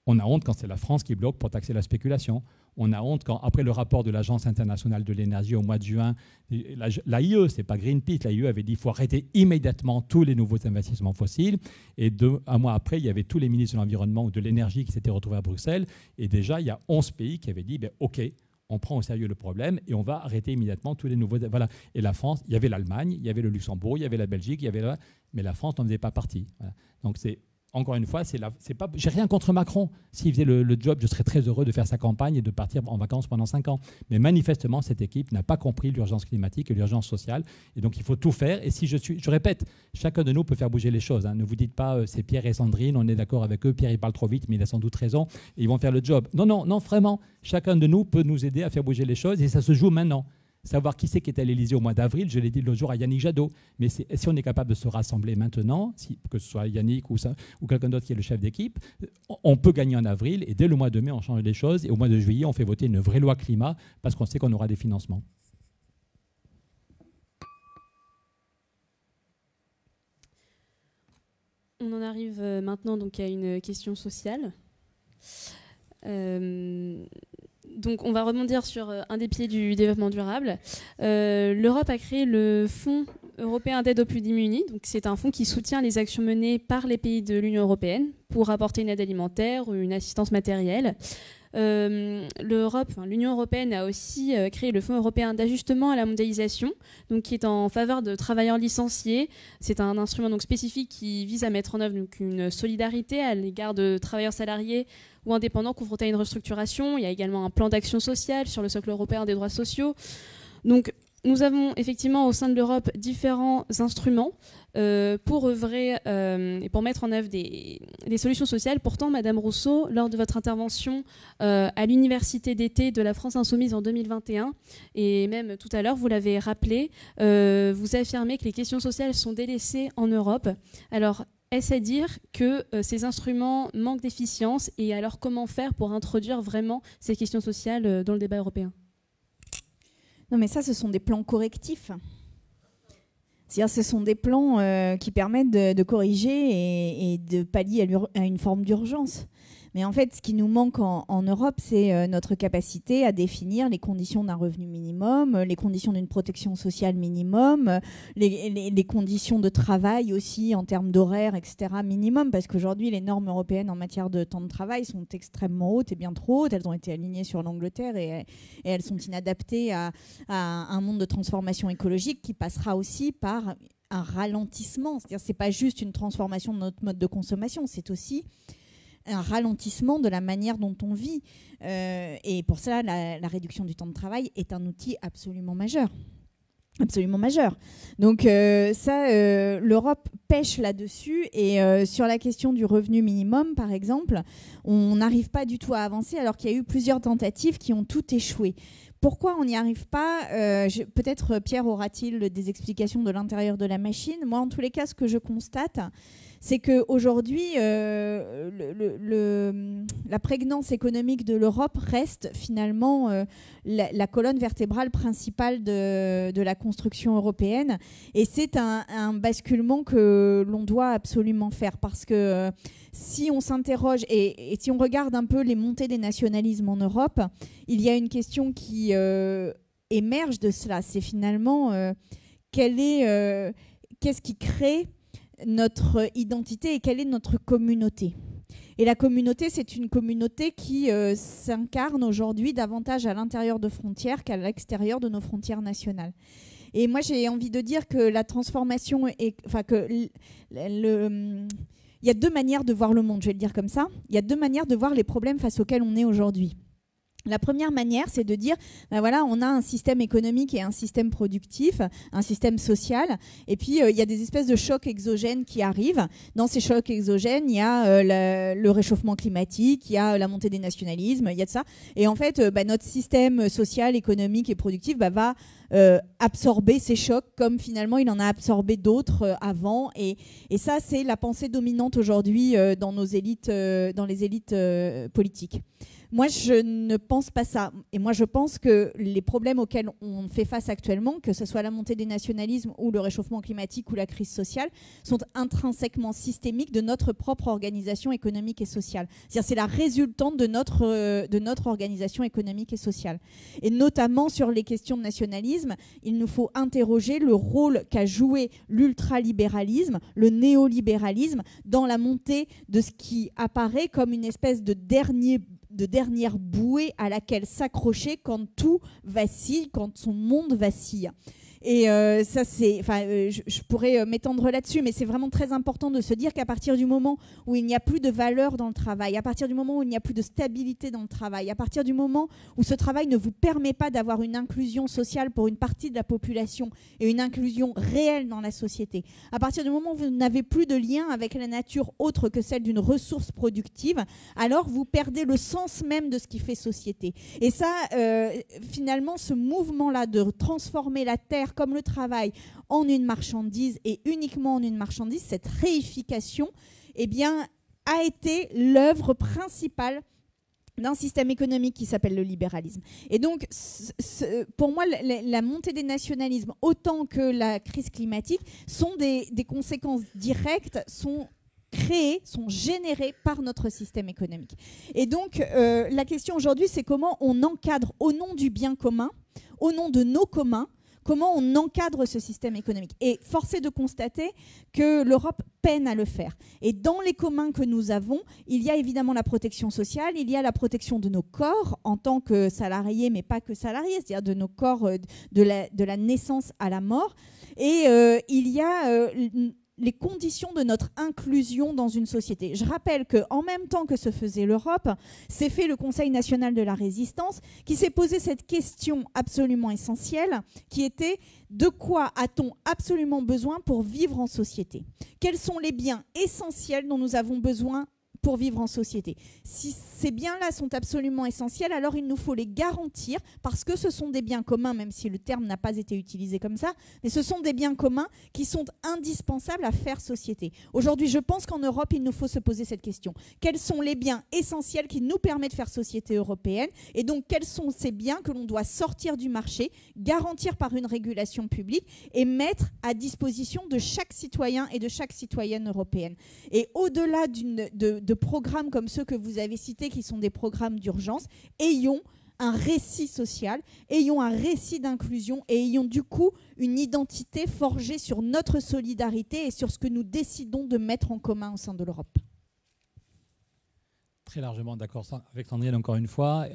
On a honte quand c'est la France qui bloque pour taxer la spéculation. On a honte quand, après le rapport de l'Agence internationale de l'énergie au mois de juin, l'AIE, ce n'est pas Greenpeace, l'AIE avait dit qu'il faut arrêter immédiatement tous les nouveaux investissements fossiles. Et un mois après, il y avait tous les ministres de l'Environnement ou de l'Énergie qui s'étaient retrouvés à Bruxelles. Et déjà, il y a 11 pays qui avaient dit OK, on prend au sérieux le problème et on va arrêter immédiatement tous les nouveaux... Voilà. Et la France, il y avait l'Allemagne, il y avait le Luxembourg, il y avait la Belgique, mais la France n'en faisait pas partie. Voilà. Donc c'est... Encore une fois, j'ai rien contre Macron. S'il faisait le job, je serais très heureux de faire sa campagne et de partir en vacances pendant 5 ans. Mais manifestement, cette équipe n'a pas compris l'urgence climatique et l'urgence sociale. Et donc, il faut tout faire. Et si je répète, chacun de nous peut faire bouger les choses. Ne vous dites pas, c'est Pierre et Sandrine, on est d'accord avec eux. Pierre, il parle trop vite, mais il a sans doute raison. Et ils vont faire le job. Non, vraiment. Chacun de nous peut nous aider à faire bouger les choses. Et ça se joue maintenant. Savoir qui c'est qui est à l'Élysée au mois d'avril, je l'ai dit l'autre jour à Yannick Jadot. Mais si on est capable de se rassembler maintenant, que ce soit Yannick ou quelqu'un d'autre qui est le chef d'équipe, on peut gagner en avril et dès le mois de mai, on change les choses. Et au mois de juillet, on fait voter une vraie loi climat parce qu'on sait qu'on aura des financements. On en arrive maintenant donc, à une question sociale. Donc, on va rebondir sur un des piliers du développement durable. L'Europe a créé le Fonds européen d'aide aux plus démunis. Donc, c'est un fonds qui soutient les actions menées par les pays de l'Union européenne pour apporter une aide alimentaire ou une assistance matérielle. L'Union européenne a aussi créé le Fonds européen d'ajustement à la mondialisation, donc qui est en faveur de travailleurs licenciés. C'est un instrument donc spécifique qui vise à mettre en œuvre donc, une solidarité à l'égard de travailleurs salariés ou indépendants confrontés à une restructuration. Il y a également un plan d'action sociale sur le socle européen des droits sociaux. Donc, nous avons effectivement au sein de l'Europe différents instruments pour œuvrer et pour mettre en œuvre des solutions sociales. Pourtant, Madame Rousseau, lors de votre intervention à l'Université d'été de la France Insoumise en 2021, et même tout à l'heure, vous l'avez rappelé, vous affirmez que les questions sociales sont délaissées en Europe. Alors, est-ce à dire que ces instruments manquent d'efficience, et alors comment faire pour introduire vraiment ces questions sociales dans le débat européen ? Non, mais ça, ce sont des plans correctifs. C'est-à-dire, ce sont des plans qui permettent de corriger et de pallier à une forme d'urgence. Mais en fait, ce qui nous manque en Europe, c'est notre capacité à définir les conditions d'un revenu minimum, les conditions d'une protection sociale minimum, les conditions de travail aussi en termes d'horaire, etc. minimum, parce qu'aujourd'hui, les normes européennes en matière de temps de travail sont extrêmement hautes et bien trop hautes. Elles ont été alignées sur l'Angleterre et elles sont inadaptées à un monde de transformation écologique qui passera aussi par un ralentissement. C'est-à-dire, c'est pas juste une transformation de notre mode de consommation, c'est aussi un ralentissement de la manière dont on vit. Et pour ça, la réduction du temps de travail est un outil absolument majeur. Absolument majeur. Donc l'Europe pêche là-dessus. Et sur la question du revenu minimum, par exemple, on n'arrive pas du tout à avancer alors qu'il y a eu plusieurs tentatives qui ont toutes échoué. Pourquoi on n'y arrive pas ? Peut-être Pierre aura-t-il des explications de l'intérieur de la machine. Moi, en tous les cas, ce que je constate, c'est qu'aujourd'hui, la prégnance économique de l'Europe reste finalement la colonne vertébrale principale de la construction européenne. Et c'est un basculement que l'on doit absolument faire. Parce que si on s'interroge et si on regarde un peu les montées des nationalismes en Europe, il y a une question qui émerge de cela. C'est finalement qu'est-ce qui crée notre identité et quelle est notre communauté. Et la communauté, c'est une communauté qui s'incarne aujourd'hui davantage à l'intérieur de frontières qu'à l'extérieur de nos frontières nationales. Et moi, j'ai envie de dire que la transformation il y a deux manières de voir le monde, je vais le dire comme ça. Il y a deux manières de voir les problèmes face auxquels on est aujourd'hui. La première manière, c'est de dire, ben voilà, on a un système économique et un système productif, un système social, et puis il y a des espèces de chocs exogènes qui arrivent. Dans ces chocs exogènes, il y a le réchauffement climatique, il y a la montée des nationalismes, il y a de ça. Et en fait, notre système social, économique et productif va absorber ces chocs comme finalement il en a absorbé d'autres avant. Et ça, c'est la pensée dominante aujourd'hui dans les élites politiques. Moi, je ne pense pas ça. Et moi, je pense que les problèmes auxquels on fait face actuellement, que ce soit la montée des nationalismes ou le réchauffement climatique ou la crise sociale, sont intrinsèquement systémiques de notre propre organisation économique et sociale. C'est-à-dire, c'est la résultante de notre organisation économique et sociale. Et notamment sur les questions de nationalisme, il nous faut interroger le rôle qu'a joué l'ultralibéralisme, le néolibéralisme, dans la montée de ce qui apparaît comme une espèce de dernière bouée à laquelle s'accrocher quand tout vacille, quand son monde vacille. Et ça, je pourrais m'étendre là-dessus, mais c'est vraiment très important de se dire qu'à partir du moment où il n'y a plus de valeur dans le travail, à partir du moment où il n'y a plus de stabilité dans le travail, à partir du moment où ce travail ne vous permet pas d'avoir une inclusion sociale pour une partie de la population et une inclusion réelle dans la société, à partir du moment où vous n'avez plus de lien avec la nature autre que celle d'une ressource productive, alors vous perdez le sens même de ce qui fait société. Et ça, finalement, ce mouvement-là de transformer la terre comme le travail en une marchandise et uniquement en une marchandise, cette réification, a été l'œuvre principale d'un système économique qui s'appelle le libéralisme. Et donc, pour moi, la montée des nationalismes, autant que la crise climatique, sont des conséquences directes, sont générées par notre système économique. Et donc, la question aujourd'hui, c'est comment on encadre au nom du bien commun, au nom de nos communs, comment on encadre ce système économique. Et force est de constater que l'Europe peine à le faire. Et dans les communs que nous avons, il y a évidemment la protection sociale, il y a la protection de nos corps en tant que salariés, mais pas que salariés, c'est-à-dire de nos corps de la naissance à la mort. Et il y a les conditions de notre inclusion dans une société. Je rappelle qu'en même temps que se faisait l'Europe, s'est fait le Conseil national de la résistance, qui s'est posé cette question absolument essentielle, qui était de quoi a-t-on absolument besoin pour vivre en société? Quels sont les biens essentiels dont nous avons besoin pour vivre en société? Si ces biens-là sont absolument essentiels, alors il nous faut les garantir, parce que ce sont des biens communs, même si le terme n'a pas été utilisé comme ça, mais ce sont des biens communs qui sont indispensables à faire société. Aujourd'hui, je pense qu'en Europe, il nous faut se poser cette question. Quels sont les biens essentiels qui nous permettent de faire société européenne? Et donc, quels sont ces biens que l'on doit sortir du marché, garantir par une régulation publique et mettre à disposition de chaque citoyen et de chaque citoyenne européenne? Et au-delà de programmes comme ceux que vous avez cités, qui sont des programmes d'urgence, ayons un récit social, ayons un récit d'inclusion et ayons du coup une identité forgée sur notre solidarité et sur ce que nous décidons de mettre en commun au sein de l'Europe. Très largement d'accord avec Sandrine, encore une fois,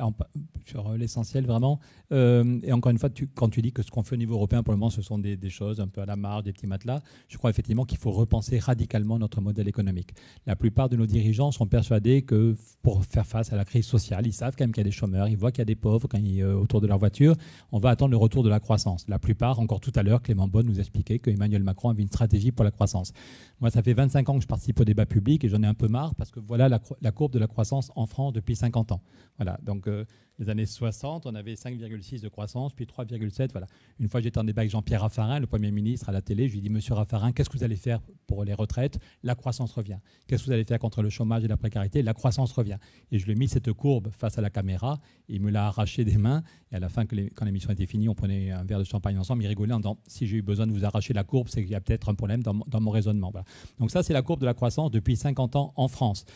sur l'essentiel vraiment. Et encore une fois, quand tu dis que ce qu'on fait au niveau européen, pour le moment, ce sont des choses un peu à la marge, des petits matelas, je crois effectivement qu'il faut repenser radicalement notre modèle économique. La plupart de nos dirigeants sont persuadés que pour faire face à la crise sociale, ils savent quand même qu'il y a des chômeurs, ils voient qu'il y a des pauvres quand autour de leur voiture, on va attendre le retour de la croissance. La plupart, encore tout à l'heure, Clément Beaune nous expliquait qu'Emmanuel Macron avait une stratégie pour la croissance. Moi, ça fait 25 ans que je participe au débat public et j'en ai un peu marre parce que voilà la courbe de la croissance en France depuis 50 ans. Voilà, donc les années 60, on avait 5,6 de croissance, puis 3,7. Voilà. Une fois, j'étais en débat avec Jean-Pierre Raffarin, le Premier ministre, à la télé. Je lui ai dit, Monsieur Raffarin, qu'est-ce que vous allez faire pour les retraites? La croissance revient. Qu'est-ce que vous allez faire contre le chômage et la précarité? La croissance revient. Et je lui ai mis cette courbe face à la caméra. Il me l'a arraché des mains. Et à la fin, quand l'émission était finie, on prenait un verre de champagne ensemble. Il rigolait en disant, si j'ai eu besoin de vous arracher la courbe, c'est qu'il y a peut-être un problème dans mon raisonnement. Voilà. Donc ça, c'est la courbe de la croissance depuis 50 ans en France.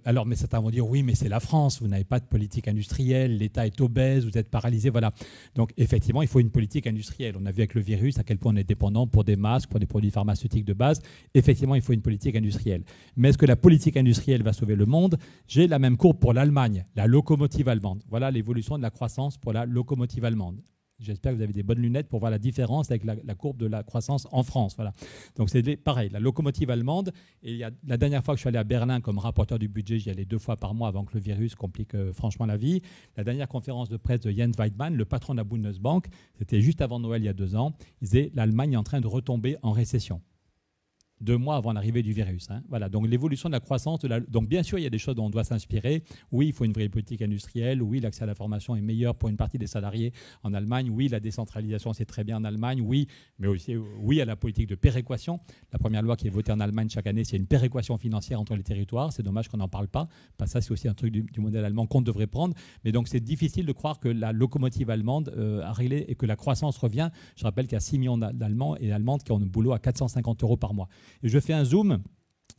Alors, mais certains vont dire, oui, mais c'est la France. Vous n'avez pas de politique industrielle. L'État est obèse. Vous êtes paralysé. Voilà. Donc, effectivement, il faut une politique industrielle. On a vu avec le virus à quel point on est dépendant pour des masques, pour des produits pharmaceutiques de base. Effectivement, il faut une politique industrielle. Mais est-ce que la politique industrielle va sauver le monde? J'ai la même courbe pour l'Allemagne, la locomotive allemande. Voilà l'évolution de la croissance pour la locomotive allemande. J'espère que vous avez des bonnes lunettes pour voir la différence avec la courbe de la croissance en France. Voilà. Donc c'est pareil, la locomotive allemande. Et la dernière fois que je suis allé à Berlin comme rapporteur du budget, j'y allais 2 fois par mois avant que le virus complique franchement la vie. La dernière conférence de presse de Jens Weidmann, le patron de la Bundesbank, c'était juste avant Noël il y a 2 ans, il disait l'Allemagne est en train de retomber en récession. 2 mois avant l'arrivée du virus. Hein. Voilà, donc l'évolution de la croissance. Donc bien sûr, il y a des choses dont on doit s'inspirer. Oui, il faut une vraie politique industrielle. Oui, l'accès à la formation est meilleur pour une partie des salariés en Allemagne. Oui, la décentralisation, c'est très bien en Allemagne. Oui, mais aussi oui à la politique de péréquation. La première loi qui est votée en Allemagne chaque année, c'est une péréquation financière entre les territoires. C'est dommage qu'on n'en parle pas. Ça, c'est aussi un truc du modèle allemand qu'on devrait prendre. Mais donc, c'est difficile de croire que la locomotive allemande a réglé et que la croissance revient. Je rappelle qu'il y a 6 millions d'Allemands et d'Allemandes qui ont un boulot à 450 € par mois. Et je fais un zoom,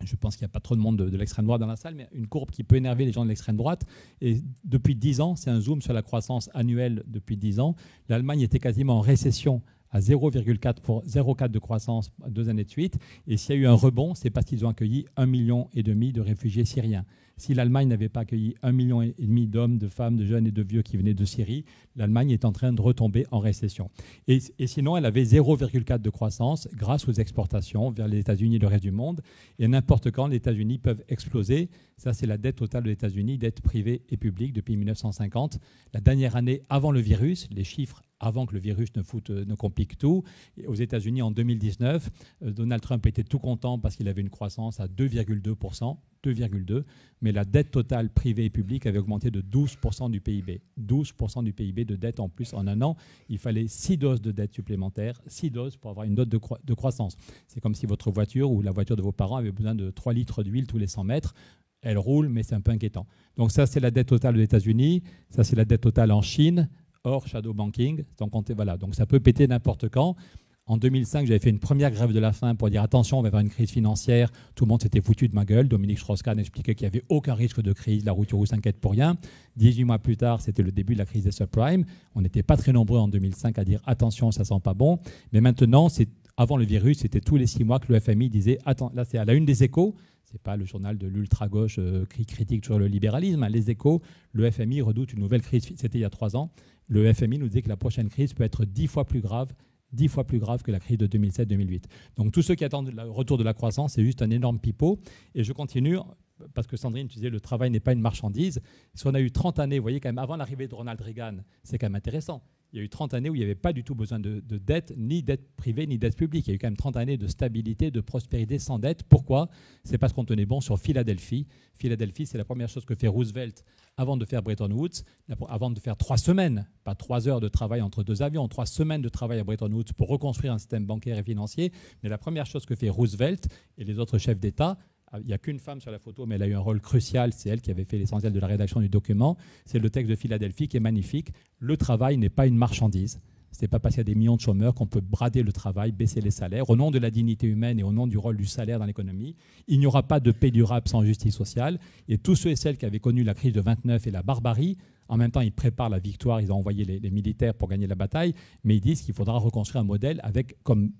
je pense qu'il n'y a pas trop de monde de l'extrême droite dans la salle, mais une courbe qui peut énerver les gens de l'extrême droite. Et depuis 10 ans, c'est un zoom sur la croissance annuelle depuis 10 ans. L'Allemagne était quasiment en récession à 0,4 de croissance 2 années de suite. Et s'il y a eu un rebond, c'est parce qu'ils ont accueilli 1,5 million de réfugiés syriens. Si l'Allemagne n'avait pas accueilli 1,5 million d'hommes, de femmes, de jeunes et de vieux qui venaient de Syrie, l'Allemagne est en train de retomber en récession. Et sinon, elle avait 0,4 de croissance grâce aux exportations vers les États-Unis et le reste du monde. Et n'importe quand, les États-Unis peuvent exploser. Ça, c'est la dette totale des États-Unis, dette privée et publique depuis 1950. La dernière année avant le virus, les chiffres avant que le virus ne complique tout. Et aux États-Unis, en 2019, Donald Trump était tout content parce qu'il avait une croissance à 2,2%, 2,2%, mais la dette totale privée et publique avait augmenté de 12% du PIB. 12% du PIB de dette en plus en un an. Il fallait 6 doses de dette supplémentaires, 6 doses pour avoir une dose de croissance. C'est comme si votre voiture ou la voiture de vos parents avait besoin de 3 litres d'huile tous les 100 mètres. Elle roule, mais c'est un peu inquiétant. Donc ça, c'est la dette totale des États-Unis. Ça, c'est la dette totale en Chine, hors shadow banking. Donc ça peut péter n'importe quand. En 2005, j'avais fait une première grève de la faim pour dire attention, on va avoir une crise financière. Tout le monde s'était foutu de ma gueule. Dominique Strauss-Kahn expliquait qu'il n'y avait aucun risque de crise. La route s'inquiète pour rien. 18 mois plus tard, c'était le début de la crise des subprimes. On n'était pas très nombreux en 2005 à dire attention, ça sent pas bon. Mais maintenant, avant le virus, c'était tous les 6 mois que le FMI disait attends, là c'est à la une des Échos. C'est pas le journal de l'ultra-gauche qui critique sur le libéralisme. Hein. Les Échos, le FMI redoute une nouvelle crise. C'était il y a 3 ans. Le FMI nous disait que la prochaine crise peut être 10 fois plus grave 10 fois plus grave que la crise de 2007-2008. Donc tous ceux qui attendent le retour de la croissance, c'est juste un énorme pipeau. Et je continue, parce que Sandrine, tu disais, le travail n'est pas une marchandise. Si on a eu 30 années, vous voyez quand même, avant l'arrivée de Ronald Reagan, c'est quand même intéressant. Il y a eu 30 années où il n'y avait pas du tout besoin de dette, ni dette privée, ni dette publique. Il y a eu quand même 30 années de stabilité, de prospérité sans dette. Pourquoi? C'est parce qu'on tenait bon sur Philadelphie. Philadelphie, c'est la première chose que fait Roosevelt avant de faire Bretton Woods, avant de faire 3 semaines, pas 3 heures de travail entre 2 avions, 3 semaines de travail à Bretton Woods pour reconstruire un système bancaire et financier. Mais la première chose que fait Roosevelt et les autres chefs d'État, il n'y a qu'une femme sur la photo, mais elle a eu un rôle crucial. C'est elle qui avait fait l'essentiel de la rédaction du document. C'est le texte de Philadelphie qui est magnifique. Le travail n'est pas une marchandise. Ce n'est pas parce qu'il y a des millions de chômeurs qu'on peut brader le travail, baisser les salaires. Au nom de la dignité humaine et au nom du rôle du salaire dans l'économie, il n'y aura pas de paix durable sans justice sociale. Et tous ceux et celles qui avaient connu la crise de 29 et la barbarie, en même temps, ils préparent la victoire. Ils ont envoyé les militaires pour gagner la bataille. Mais ils disent qu'il faudra reconstruire un modèle avec comme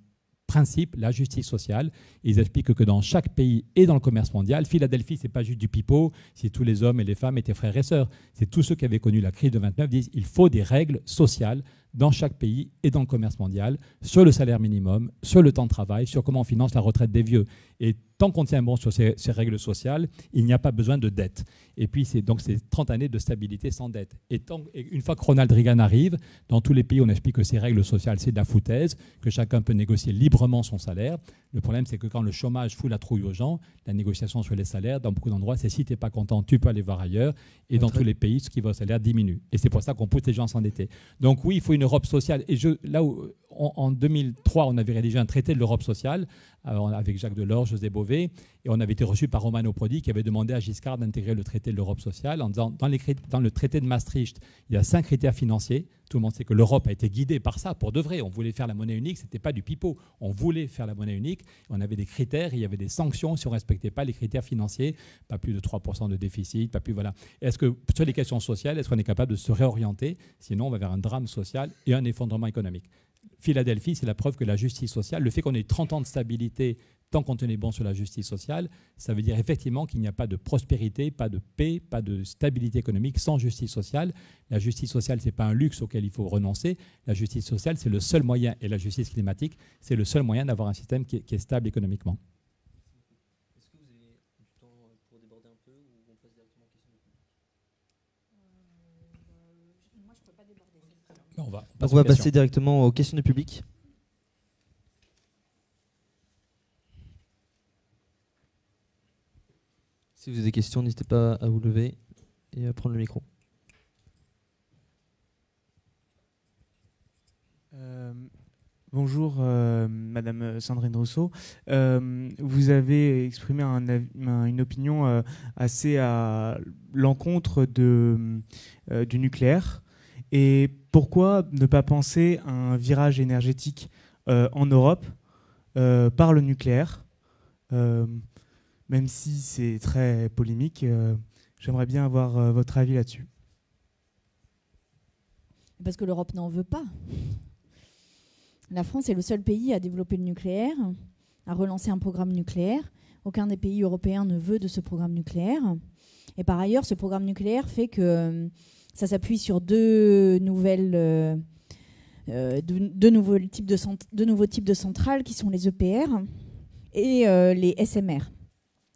principe, la justice sociale. Ils expliquent que dans chaque pays et dans le commerce mondial, Philadelphie, ce n'est pas juste du pipeau, si tous les hommes et les femmes étaient frères et sœurs. C'est tous ceux qui avaient connu la crise de 29 disent qu'il faut des règles sociales dans chaque pays et dans le commerce mondial, sur le salaire minimum, sur le temps de travail, sur comment on finance la retraite des vieux. Et tant qu'on tient bon sur ces règles sociales, il n'y a pas besoin de dette. Et puis, c'est 30 années de stabilité sans dette. Et une fois que Ronald Reagan arrive, dans tous les pays, on explique que ces règles sociales, c'est de la foutaise, que chacun peut négocier librement son salaire. Le problème, c'est que quand le chômage fout la trouille aux gens, la négociation sur les salaires, dans beaucoup d'endroits, c'est si tu n'es pas content, tu peux aller voir ailleurs. Et dans tous les pays, ce qui va au salaire diminue. Et c'est pour ça qu'on pousse les gens à s'endetter. Donc oui, il faut une Europe sociale. Et là où, en 2003, on avait rédigé un traité de l'Europe sociale avec Jacques Delors, José Bové, et on avait été reçu par Romano Prodi qui avait demandé à Giscard d'intégrer le traité de l'Europe sociale en disant dans le traité de Maastricht, il y a 5 critères financiers. Tout le monde sait que l'Europe a été guidée par ça, pour de vrai. On voulait faire la monnaie unique, ce n'était pas du pipeau. On voulait faire la monnaie unique. On avait des critères, il y avait des sanctions si on ne respectait pas les critères financiers. Pas plus de 3% de déficit, pas plus, voilà. Est-ce que, sur les questions sociales, est-ce qu'on est capable de se réorienter? Sinon, on va vers un drame social et un effondrement économique. Philadelphie, c'est la preuve que la justice sociale, le fait qu'on ait 30 ans de stabilité, tant qu'on tenait bon sur la justice sociale, ça veut dire effectivement qu'il n'y a pas de prospérité, pas de paix, pas de stabilité économique sans justice sociale. La justice sociale, ce n'est pas un luxe auquel il faut renoncer. La justice sociale, c'est le seul moyen, et la justice climatique, c'est le seul moyen d'avoir un système qui est stable économiquement. Est-ce que vous avez du temps pour déborder un peu ou on passe directement aux questions du public? Moi, je ne peux pas déborder. On va passer directement aux questions du public. Si vous avez des questions, n'hésitez pas à vous lever et à prendre le micro. Bonjour, Madame Sandrine Rousseau. Vous avez exprimé une opinion assez à l'encontre du nucléaire. Et pourquoi ne pas penser à un virage énergétique en Europe par le nucléaire? Même si c'est très polémique, j'aimerais bien avoir votre avis là-dessus. Parce que l'Europe n'en veut pas. La France est le seul pays à développer le nucléaire, à relancer un programme nucléaire. Aucun des pays européens ne veut de ce programme nucléaire. Et par ailleurs, ce programme nucléaire fait que ça s'appuie sur deux nouveaux types de centrales qui sont les EPR et les SMR.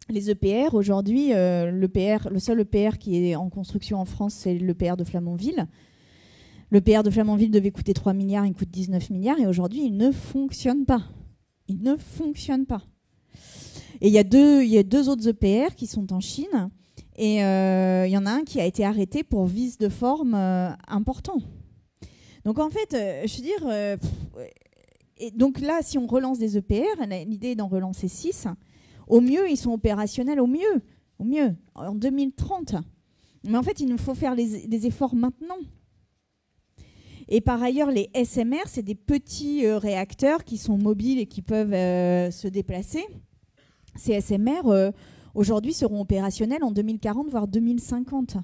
Les EPR, aujourd'hui, le seul EPR qui est en construction en France, c'est l'EPR de Flamanville. L'EPR de Flamanville devait coûter 3 milliards, il coûte 19 milliards et aujourd'hui, il ne fonctionne pas. Il ne fonctionne pas. Et il y a deux autres EPR qui sont en Chine et il y en a un qui a été arrêté pour vice de forme important. Donc en fait, je veux dire... et donc là, si on relance des EPR, l'idée est d'en relancer 6. Au mieux, ils sont opérationnels, au mieux, en 2030. Mais en fait, il nous faut faire les efforts maintenant. Et par ailleurs, les SMR, c'est des petits réacteurs qui sont mobiles et qui peuvent se déplacer. Ces SMR, aujourd'hui, seront opérationnels en 2040, voire 2050.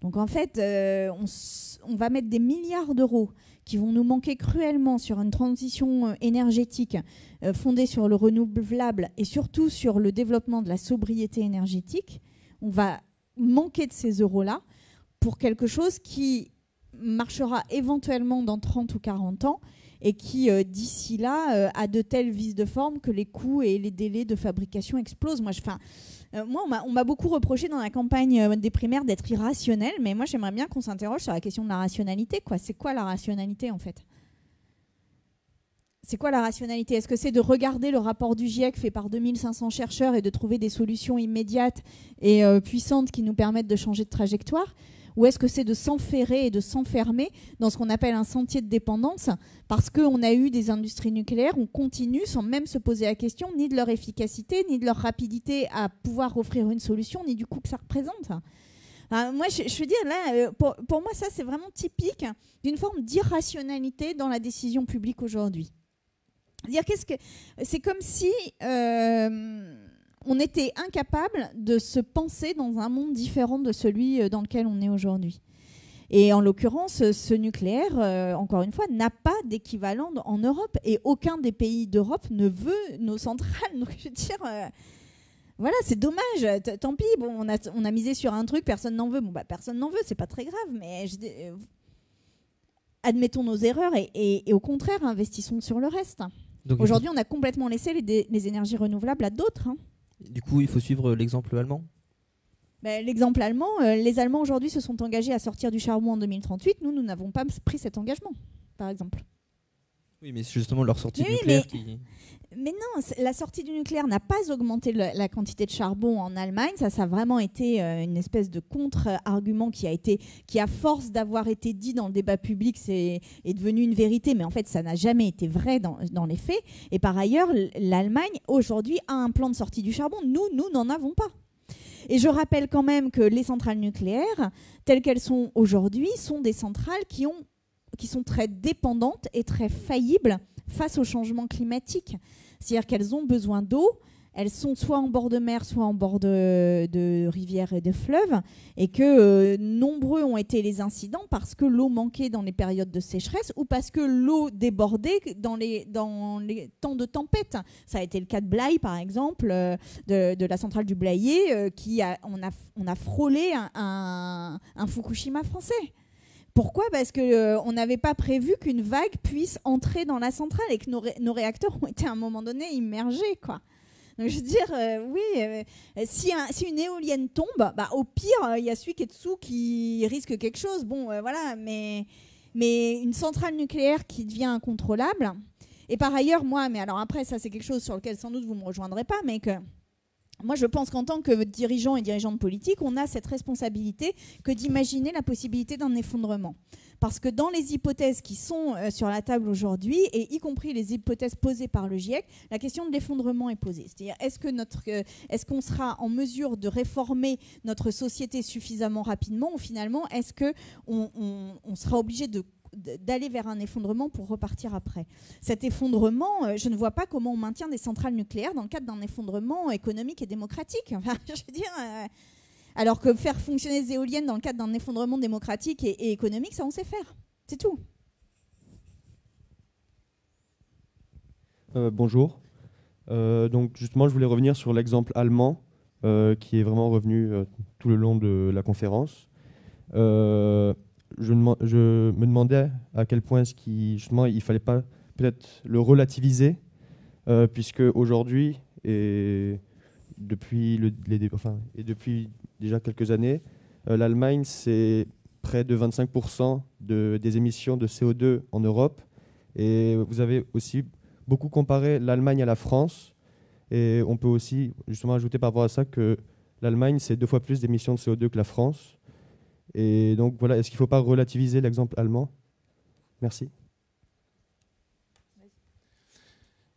Donc en fait, on va mettre des milliards d'euros qui vont nous manquer cruellement sur une transition énergétique fondée sur le renouvelable et surtout sur le développement de la sobriété énergétique. On va manquer de ces euros-là pour quelque chose qui marchera éventuellement dans 30 ou 40 ans et qui, d'ici là, a de tels vices de forme que les coûts et les délais de fabrication explosent. Moi, on m'a beaucoup reproché dans la campagne des primaires d'être irrationnel, mais moi, j'aimerais bien qu'on s'interroge sur la question de la rationalité. C'est quoi la rationalité, en fait ? C'est quoi la rationalité ? Est-ce que c'est de regarder le rapport du GIEC fait par 2500 chercheurs et de trouver des solutions immédiates et puissantes qui nous permettent de changer de trajectoire ? Ou est-ce que c'est de s'enferrer et de s'enfermer dans ce qu'on appelle un sentier de dépendance parce qu'on a eu des industries nucléaires, on continue sans même se poser la question ni de leur efficacité, ni de leur rapidité à pouvoir offrir une solution, ni du coût que ça représente. Moi, je veux dire, là, pour moi, ça, c'est vraiment typique d'une forme d'irrationalité dans la décision publique aujourd'hui. C'est comme si on était incapable de se penser dans un monde différent de celui dans lequel on est aujourd'hui. Et en l'occurrence, ce nucléaire, encore une fois, n'a pas d'équivalent en Europe. Et aucun des pays d'Europe ne veut nos centrales. Donc, je veux dire, voilà, c'est dommage. Tant pis, bon, on a misé sur un truc, personne n'en veut. Bon, bah, personne n'en veut, c'est pas très grave. Mais admettons nos erreurs et au contraire, investissons sur le reste. Aujourd'hui, on a complètement laissé les énergies renouvelables à d'autres. Du coup, il faut suivre l'exemple allemand. L'exemple allemand, les Allemands aujourd'hui se sont engagés à sortir du charbon en 2038. Nous n'avons pas pris cet engagement, par exemple. Oui, mais c'est justement leur sortie nucléaire qui... Mais non, la sortie du nucléaire n'a pas augmenté la quantité de charbon en Allemagne. Ça a vraiment été une espèce de contre-argument qui, à force d'avoir été dit dans le débat public, est devenu une vérité. Mais en fait, ça n'a jamais été vrai dans les faits. Et par ailleurs, l'Allemagne, aujourd'hui, a un plan de sortie du charbon. Nous n'en avons pas. Et je rappelle quand même que les centrales nucléaires, telles qu'elles sont aujourd'hui, sont des centrales qui sont très dépendantes et très faillibles face au changement climatique. C'est-à-dire qu'elles ont besoin d'eau, elles sont soit en bord de mer, soit en bord de rivières et de fleuves, et que nombreux ont été les incidents parce que l'eau manquait dans les périodes de sécheresse ou parce que l'eau débordait dans les temps de tempête. Ça a été le cas de Blaye, par exemple, de la centrale du Blayais, on a frôlé un Fukushima français. Pourquoi ? Parce qu'on n'avait pas prévu qu'une vague puisse entrer dans la centrale et que nos réacteurs ont été à un moment donné immergés, quoi. Donc, je veux dire, si une éolienne tombe, au pire, il y a celui qui est dessous qui risque quelque chose. Bon, voilà, mais une centrale nucléaire qui devient incontrôlable. Et par ailleurs, alors après, ça c'est quelque chose sur lequel sans doute vous ne me rejoindrez pas, mais que... Moi, je pense qu'en tant que dirigeant et dirigeante politique, on a cette responsabilité que d'imaginer la possibilité d'un effondrement. Parce que dans les hypothèses qui sont sur la table aujourd'hui, et y compris les hypothèses posées par le GIEC, la question de l'effondrement est posée. C'est-à-dire, est-ce qu'on sera en mesure de réformer notre société suffisamment rapidement, ou finalement, est-ce qu'on sera obligé d'aller vers un effondrement pour repartir après. Cet effondrement, je ne vois pas comment on maintient des centrales nucléaires dans le cadre d'un effondrement économique et démocratique. Enfin, je veux dire, alors que faire fonctionner des éoliennes dans le cadre d'un effondrement démocratique et économique, ça on sait faire. C'est tout. Bonjour. Donc justement, je voulais revenir sur l'exemple allemand qui est vraiment revenu tout le long de la conférence. Je me demandais à quel point justement il ne fallait pas peut-être le relativiser, puisque aujourd'hui et depuis déjà quelques années, l'Allemagne, c'est près de 25% des émissions de CO2 en Europe. Et vous avez aussi beaucoup comparé l'Allemagne à la France. Et on peut aussi justement ajouter par rapport à ça que l'Allemagne, c'est 2 fois plus d'émissions de CO2 que la France. Et donc voilà, est-ce qu'il ne faut pas relativiser l'exemple allemand ? Merci.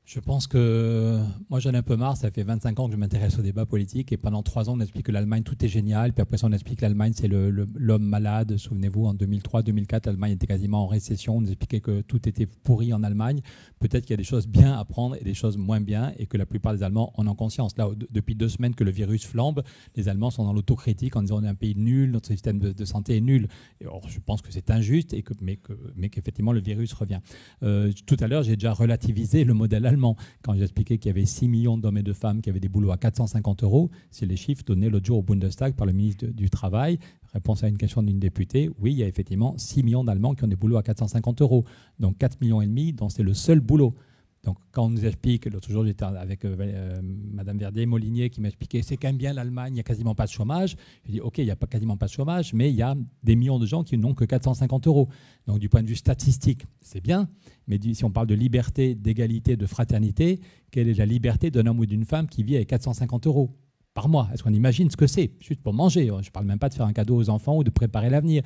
Je pense que moi j'en ai un peu marre, ça fait 25 ans que je m'intéresse au débat politique et pendant 3 ans on explique que l'Allemagne tout est génial, puis après ça on explique que l'Allemagne c'est l'homme malade. Souvenez-vous, en 2003-2004 l'Allemagne était quasiment en récession, on nous expliquait que tout était pourri en Allemagne. Peut-être qu'il y a des choses bien à prendre et des choses moins bien et que la plupart des Allemands en ont conscience. Là, depuis 2 semaines que le virus flambe, les Allemands sont dans l'autocritique en disant on est un pays nul, notre système de santé est nul. Et or, je pense que c'est injuste, mais qu'effectivement le virus revient. Tout à l'heure j'ai déjà relativisé le modèle allemand. allemand. Quand j'expliquais qu'il y avait 6 millions d'hommes et de femmes qui avaient des boulots à 450 €, c'est les chiffres donnés l'autre jour au Bundestag par le ministre du Travail. Réponse à une question d'une députée, oui, il y a effectivement 6 millions d'Allemands qui ont des boulots à 450 €. Donc 4,5 millions, dont c'est le seul boulot. Donc, quand on nous explique, l'autre jour, j'étais avec Madame Verdier-Molinier qui m'expliquait c'est quand même bien l'Allemagne, il n'y a quasiment pas de chômage. Je dis ok, il n'y a pas quasiment pas de chômage, mais il y a des millions de gens qui n'ont que 450 €. Donc, du point de vue statistique, c'est bien, mais si on parle de liberté, d'égalité, de fraternité, quelle est la liberté d'un homme ou d'une femme qui vit avec 450 € par mois? Est-ce qu'on imagine ce que c'est? Juste pour manger. Je ne parle même pas de faire un cadeau aux enfants ou de préparer l'avenir.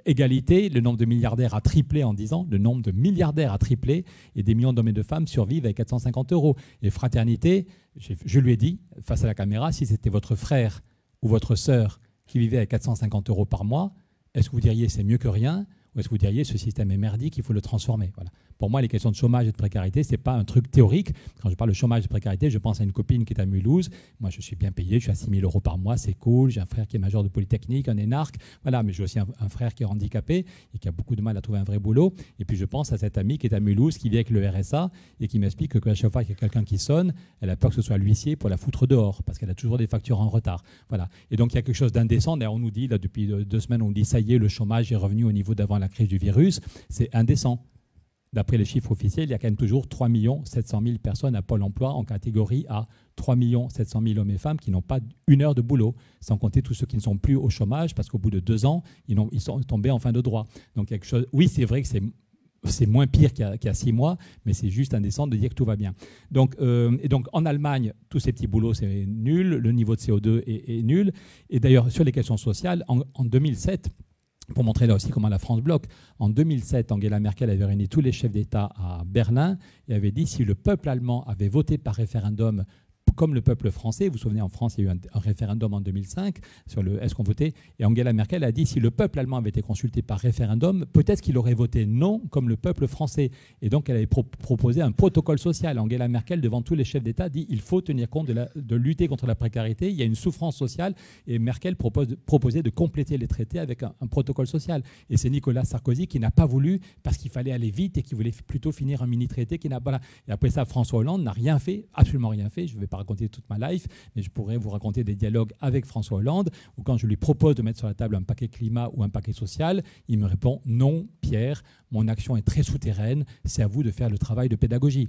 Égalité, le nombre de milliardaires a triplé en 10 ans. Le nombre de milliardaires a triplé et des millions d'hommes et de femmes survivent avec 450 €. Et fraternité, je lui ai dit, face à la caméra, si c'était votre frère ou votre sœur qui vivait avec 450 € par mois, est-ce que vous diriez c'est mieux que rien? Ou est-ce que vous diriez ce système est merdique, il faut le transformer? Voilà. Pour moi, les questions de chômage et de précarité, ce n'est pas un truc théorique. Quand je parle de chômage et de précarité, je pense à une copine qui est à Mulhouse. Moi, je suis bien payé, je suis à 6 000 € par mois, c'est cool. J'ai un frère qui est major de Polytechnique, un énarque. Voilà, mais j'ai aussi un frère qui est handicapé et qui a beaucoup de mal à trouver un vrai boulot. Et puis, je pense à cette amie qui est à Mulhouse, qui vit avec le RSA et qui m'explique que à chaque fois qu'il y a quelqu'un qui sonne, elle a peur que ce soit l'huissier pour la foutre dehors parce qu'elle a toujours des factures en retard. Voilà. Et donc, il y a quelque chose d'indécent. D'ailleurs, on nous dit, là, depuis 2 semaines, on nous dit, ça y est, le chômage est revenu au niveau d'avant la crise du virus. C'est indécent. D'après les chiffres officiels, il y a quand même toujours 3 700 000 personnes à Pôle emploi en catégorie A. 3 700 000 hommes et femmes qui n'ont pas une heure de boulot, sans compter tous ceux qui ne sont plus au chômage parce qu'au bout de 2 ans, ils sont tombés en fin de droit. Donc, quelque chose. Oui, c'est vrai que c'est moins pire qu'il y a 6 mois, mais c'est juste indécent de dire que tout va bien. Donc, en Allemagne, tous ces petits boulots, c'est nul. Le niveau de CO2 est nul. Et d'ailleurs, sur les questions sociales, en 2007, pour montrer là aussi comment la France bloque. En 2007, Angela Merkel avait réuni tous les chefs d'État à Berlin et avait dit si le peuple allemand avait voté par référendum comme le peuple français, vous vous souvenez, en France, il y a eu un référendum en 2005 sur le est-ce qu'on votait, et Angela Merkel a dit si le peuple allemand avait été consulté par référendum, peut-être qu'il aurait voté non comme le peuple français. Et donc, elle avait proposé un protocole social. Angela Merkel, devant tous les chefs d'État, dit il faut tenir compte de lutter contre la précarité, il y a une souffrance sociale, et Merkel proposait de compléter les traités avec un protocole social. Et c'est Nicolas Sarkozy qui n'a pas voulu, parce qu'il fallait aller vite et qui voulait plutôt finir un mini-traité. Voilà. Et après ça, François Hollande n'a rien fait, absolument rien fait. Je ne vais pas raconter toute ma life, mais je pourrais vous raconter des dialogues avec François Hollande où quand je lui propose de mettre sur la table un paquet climat ou un paquet social, il me répond non, Pierre, mon action est très souterraine, c'est à vous de faire le travail de pédagogie.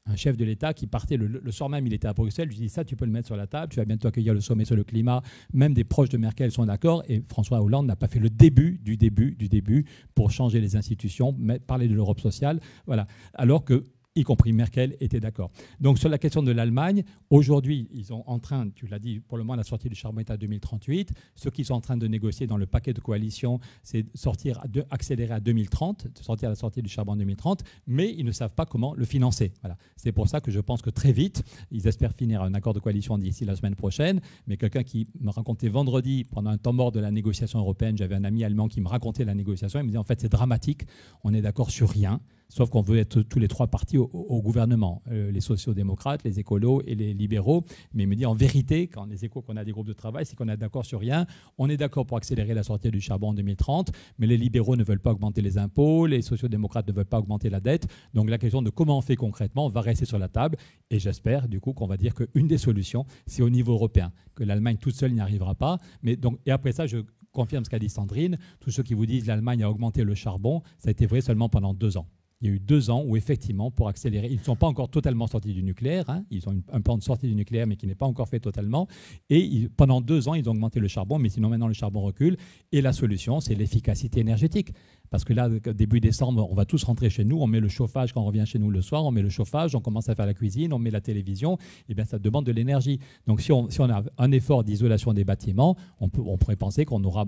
Un chef de l'État qui partait le soir même, il était à Bruxelles, je lui dis ça, tu peux le mettre sur la table, tu vas bientôt accueillir le sommet sur le climat, même des proches de Merkel sont d'accord, et François Hollande n'a pas fait le début du début pour changer les institutions, parler de l'Europe sociale, voilà, alors que y compris Merkel, était d'accord. Donc sur la question de l'Allemagne, aujourd'hui, ils sont en train, tu l'as dit, pour le moment, la sortie du charbon est à 2038. Ce qu'ils sont en train de négocier dans le paquet de coalition, c'est accélérer à 2030, sortir la sortie du charbon en 2030, mais ils ne savent pas comment le financer. Voilà. C'est pour ça que je pense que très vite, ils espèrent finir un accord de coalition d'ici la semaine prochaine, mais quelqu'un qui me racontait vendredi, pendant un temps mort de la négociation européenne, j'avais un ami allemand qui me racontait la négociation, il me disait en fait c'est dramatique, on est d'accord sur rien, sauf qu'on veut être tous les 3 partis au gouvernement, les sociaux-démocrates, les écolos et les libéraux. Mais il me dit en vérité, quand les échos qu'on a des groupes de travail, c'est qu'on est d'accord sur rien. On est d'accord pour accélérer la sortie du charbon en 2030, mais les libéraux ne veulent pas augmenter les impôts, les sociaux-démocrates ne veulent pas augmenter la dette. Donc la question de comment on fait concrètement va rester sur la table. Et j'espère du coup qu'on va dire qu'une des solutions, c'est au niveau européen, que l'Allemagne toute seule n'y arrivera pas. Et après ça, je confirme ce qu'a dit Sandrine. Tous ceux qui vous disent que l'Allemagne a augmenté le charbon, ça a été vrai seulement pendant 2 ans. Il y a eu 2 ans où, effectivement, pour accélérer, ils ne sont pas encore totalement sortis du nucléaire. Hein, ils ont un plan de sortie du nucléaire, mais qui n'est pas encore fait totalement. Et pendant 2 ans, ils ont augmenté le charbon, mais sinon, maintenant, le charbon recule. Et la solution, c'est l'efficacité énergétique. Parce que là, début décembre, on va tous rentrer chez nous, on met le chauffage quand on revient chez nous le soir, on met le chauffage, on commence à faire la cuisine, on met la télévision, et bien ça demande de l'énergie. Donc si on a un effort d'isolation des bâtiments, on pourrait penser qu'on n'aura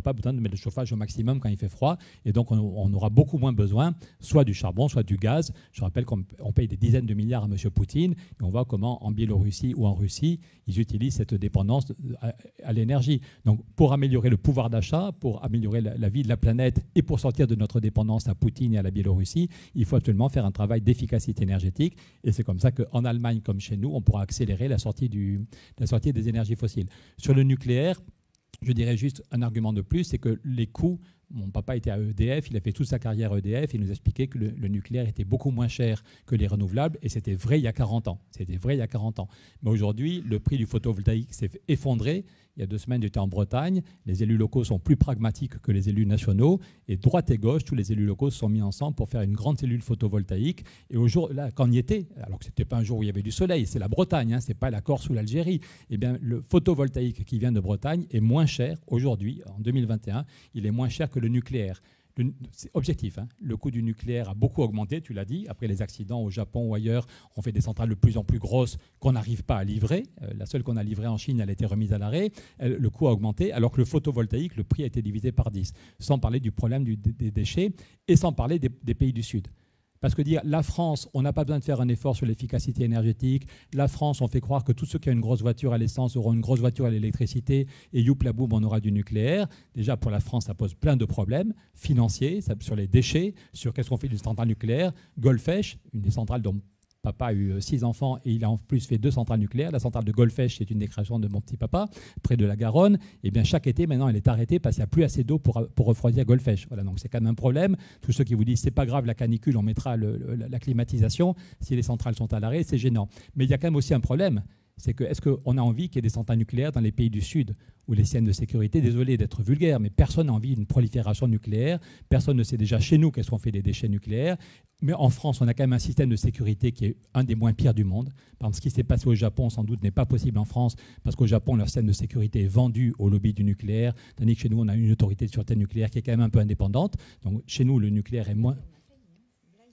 pas besoin de mettre le chauffage au maximum quand il fait froid, et donc on aura beaucoup moins besoin, soit du charbon, soit du gaz. Je rappelle qu'on paye des dizaines de milliards à M. Poutine, et on voit comment en Biélorussie ou en Russie, ils utilisent cette dépendance à l'énergie. Donc pour améliorer le pouvoir d'achat, pour améliorer la vie de la planète, et pour sortir de notre dépendance à Poutine et à la Biélorussie, il faut absolument faire un travail d'efficacité énergétique. Et c'est comme ça qu'en Allemagne, comme chez nous, on pourra accélérer la sortie des énergies fossiles. Sur le nucléaire, je dirais juste un argument de plus, c'est que les coûts Mon papa était à EDF, il a fait toute sa carrière à EDF, il nous expliquait que le nucléaire était beaucoup moins cher que les renouvelables, et c'était vrai il y a 40 ans. C'était vrai il y a 40 ans. Mais aujourd'hui, le prix du photovoltaïque s'est effondré. Il y a 2 semaines, j'étais en Bretagne. Les élus locaux sont plus pragmatiques que les élus nationaux. Et droite et gauche, tous les élus locaux se sont mis ensemble pour faire une grande cellule photovoltaïque. Et au jour, là, quand on y était, alors que ce n'était pas un jour où il y avait du soleil, c'est la Bretagne, hein, ce n'est pas la Corse ou l'Algérie, eh bien, le photovoltaïque qui vient de Bretagne est moins cher aujourd'hui, en 2021. Il est moins cher que le nucléaire. C'est objectif, hein. Le coût du nucléaire a beaucoup augmenté, tu l'as dit. Après les accidents au Japon ou ailleurs, on fait des centrales de plus en plus grosses qu'on n'arrive pas à livrer. La seule qu'on a livrée en Chine, elle a été remise à l'arrêt. Le coût a augmenté, alors que le photovoltaïque, le prix a été divisé par 10. Sans parler du problème des déchets et sans parler des pays du Sud. Parce que dire la France, on n'a pas besoin de faire un effort sur l'efficacité énergétique. La France, on fait croire que tous ceux qui ont une grosse voiture à l'essence auront une grosse voiture à l'électricité et youp la boum, on aura du nucléaire. Déjà, pour la France, ça pose plein de problèmes financiers, sur les déchets, sur qu'est-ce qu'on fait d'une centrale nucléaire. Golfech, une des centrales dont papa a eu 6 enfants et il a en plus fait 2 centrales nucléaires. La centrale de Golfech, c'est une des créations de mon petit papa, près de la Garonne. Et bien chaque été, maintenant, elle est arrêtée parce qu'il n'y a plus assez d'eau pour refroidir Golfech. Voilà, donc c'est quand même un problème. Tous ceux qui vous disent c'est pas grave la canicule, on mettra la climatisation. Si les centrales sont à l'arrêt, c'est gênant. Mais il y a quand même aussi un problème. C'est que est-ce qu'on a envie qu'il y ait des centrales nucléaires dans les pays du Sud où les systèmes de sécurité, désolé d'être vulgaire, mais personne n'a envie d'une prolifération nucléaire. Personne ne sait déjà chez nous qu'est-ce qu'on fait des déchets nucléaires. Mais en France, on a quand même un système de sécurité qui est un des moins pires du monde. Par exemple, ce qui s'est passé au Japon, sans doute, n'est pas possible en France parce qu'au Japon, leur système de sécurité est vendu au lobby du nucléaire, tandis que chez nous, on a une autorité de sûreté nucléaire qui est quand même un peu indépendante. Donc chez nous, le nucléaire est moins...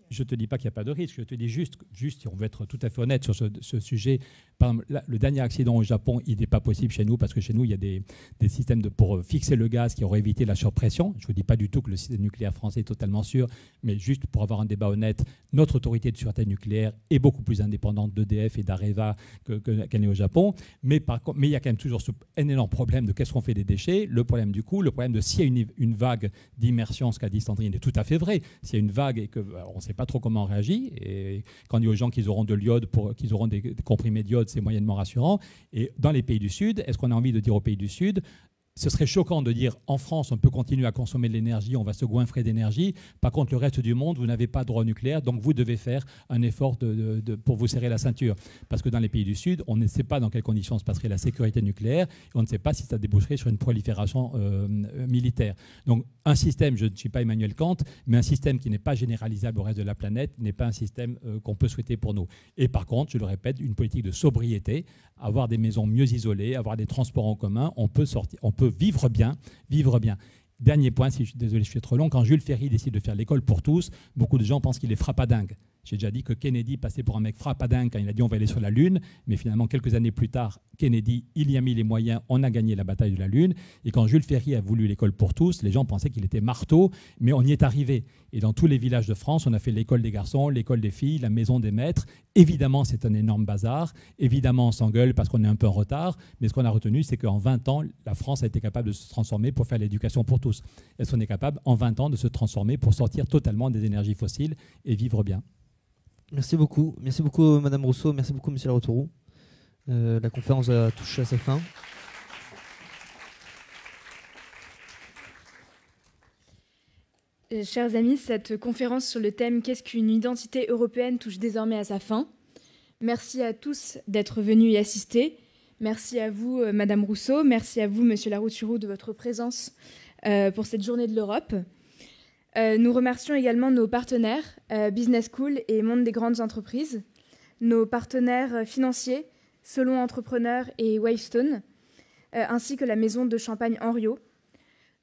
Je ne te dis pas qu'il n'y a pas de risque, je te dis juste, si on veut être tout à fait honnête sur ce sujet, par exemple, là, le dernier accident au Japon, il n'est pas possible chez nous parce que chez nous, il y a des systèmes pour fixer le gaz qui auraient évité la surpression. Je ne vous dis pas du tout que le système nucléaire français est totalement sûr, mais juste pour avoir un débat honnête, notre autorité de sûreté nucléaire est beaucoup plus indépendante d'EDF et d'Areva qu'elle est au Japon. Mais il y a quand même toujours un énorme problème de qu'est-ce qu'on fait des déchets, le problème du coût, le problème de s'il y a une vague d'immersion, ce qu'a dit Sandrine est tout à fait vrai. S'il y a une vague et qu'on ne sait pas trop comment on réagit, et quand on dit aux gens qu'ils auront de l'iode, qu'ils auront des comprimés d'iode, c'est moyennement rassurant. Et dans les pays du Sud, est-ce qu'on a envie de dire aux pays du Sud, ce serait choquant de dire en France, on peut continuer à consommer de l'énergie, on va se goinfrer d'énergie. Par contre, le reste du monde, vous n'avez pas droit au nucléaire, donc vous devez faire un effort pour vous serrer la ceinture. Parce que dans les pays du Sud, on ne sait pas dans quelles conditions se passerait la sécurité nucléaire et on ne sait pas si ça déboucherait sur une prolifération militaire. Donc, un système, je ne suis pas Emmanuel Kant, mais un système qui n'est pas généralisable au reste de la planète n'est pas un système qu'on peut souhaiter pour nous. Et par contre, je le répète, une politique de sobriété, avoir des maisons mieux isolées, avoir des transports en commun, on peut vivre bien. Dernier point, désolé, je suis trop long. Quand Jules Ferry décide de faire l'école pour tous, beaucoup de gens pensent qu'il est frappadingue. J'ai déjà dit que Kennedy passait pour un mec frappadingue quand il a dit on va aller sur la Lune, mais finalement, quelques années plus tard, Kennedy, il y a mis les moyens, on a gagné la bataille de la Lune. Et quand Jules Ferry a voulu l'école pour tous, les gens pensaient qu'il était marteau, mais on y est arrivé. Et dans tous les villages de France, on a fait l'école des garçons, l'école des filles, la maison des maîtres. Évidemment, c'est un énorme bazar. Évidemment, on s'engueule parce qu'on est un peu en retard. Mais ce qu'on a retenu, c'est qu'en 20 ans, la France a été capable de se transformer pour faire l'éducation pour tous. Est-ce qu'on est capable, en 20 ans, de se transformer pour sortir totalement des énergies fossiles et vivre bien? Merci beaucoup, Madame Rousseau, merci beaucoup Monsieur Laroutourou. La conférence a touché à sa fin. Chers amis, cette conférence sur le thème « Qu'est-ce qu'une identité européenne ?» touche désormais à sa fin. Merci à tous d'être venus y assister. Merci à vous, Madame Rousseau. Merci à vous, Monsieur Laroutourou, de votre présence pour cette journée de l'Europe. Nous remercions également nos partenaires, Business School et Monde des grandes entreprises, nos partenaires financiers, Solon Entrepreneurs et Wavestone, ainsi que la maison de champagne Henriot.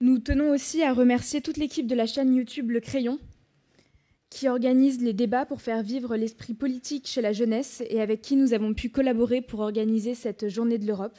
Nous tenons aussi à remercier toute l'équipe de la chaîne YouTube Le Crayon, qui organise les débats pour faire vivre l'esprit politique chez la jeunesse et avec qui nous avons pu collaborer pour organiser cette journée de l'Europe.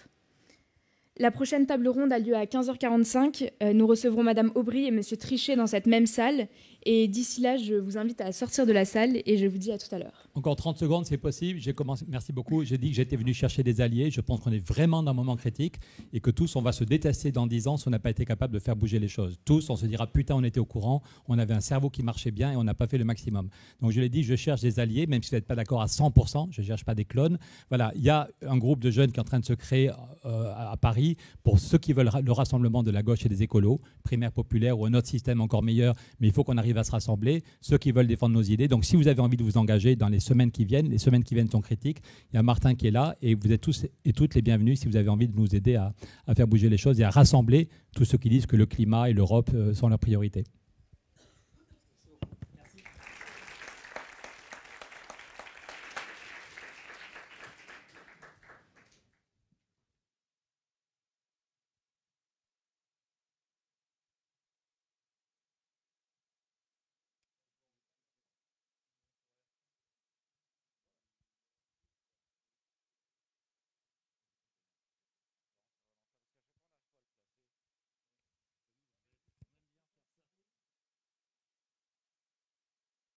La prochaine table ronde a lieu à 15h45. Nous recevrons Madame Aubry et Monsieur Trichet dans cette même salle Et d'ici là, je vous invite à sortir de la salle et je vous dis à tout à l'heure. Encore 30 secondes, c'est possible. Merci beaucoup. J'ai dit que j'étais venu chercher des alliés. Je pense qu'on est vraiment dans un moment critique et que tous, on va se détester dans 10 ans si on n'a pas été capable de faire bouger les choses. Tous, on se dira, putain, on était au courant, on avait un cerveau qui marchait bien et on n'a pas fait le maximum. Donc, je l'ai dit, je cherche des alliés, même si vous n'êtes pas d'accord à 100%, je ne cherche pas des clones. Voilà, il y a un groupe de jeunes qui est en train de se créer à Paris pour ceux qui veulent le rassemblement de la gauche et des écolos, primaire populaire ou un autre système encore meilleur, mais il faut qu'on arrive à se rassembler, ceux qui veulent défendre nos idées. Donc, si vous avez envie de vous engager dans les semaines qui viennent sont critiques. Il y a Martin qui est là et vous êtes tous et toutes les bienvenus si vous avez envie de nous aider à faire bouger les choses et à rassembler tous ceux qui disent que le climat et l'Europe sont la priorité.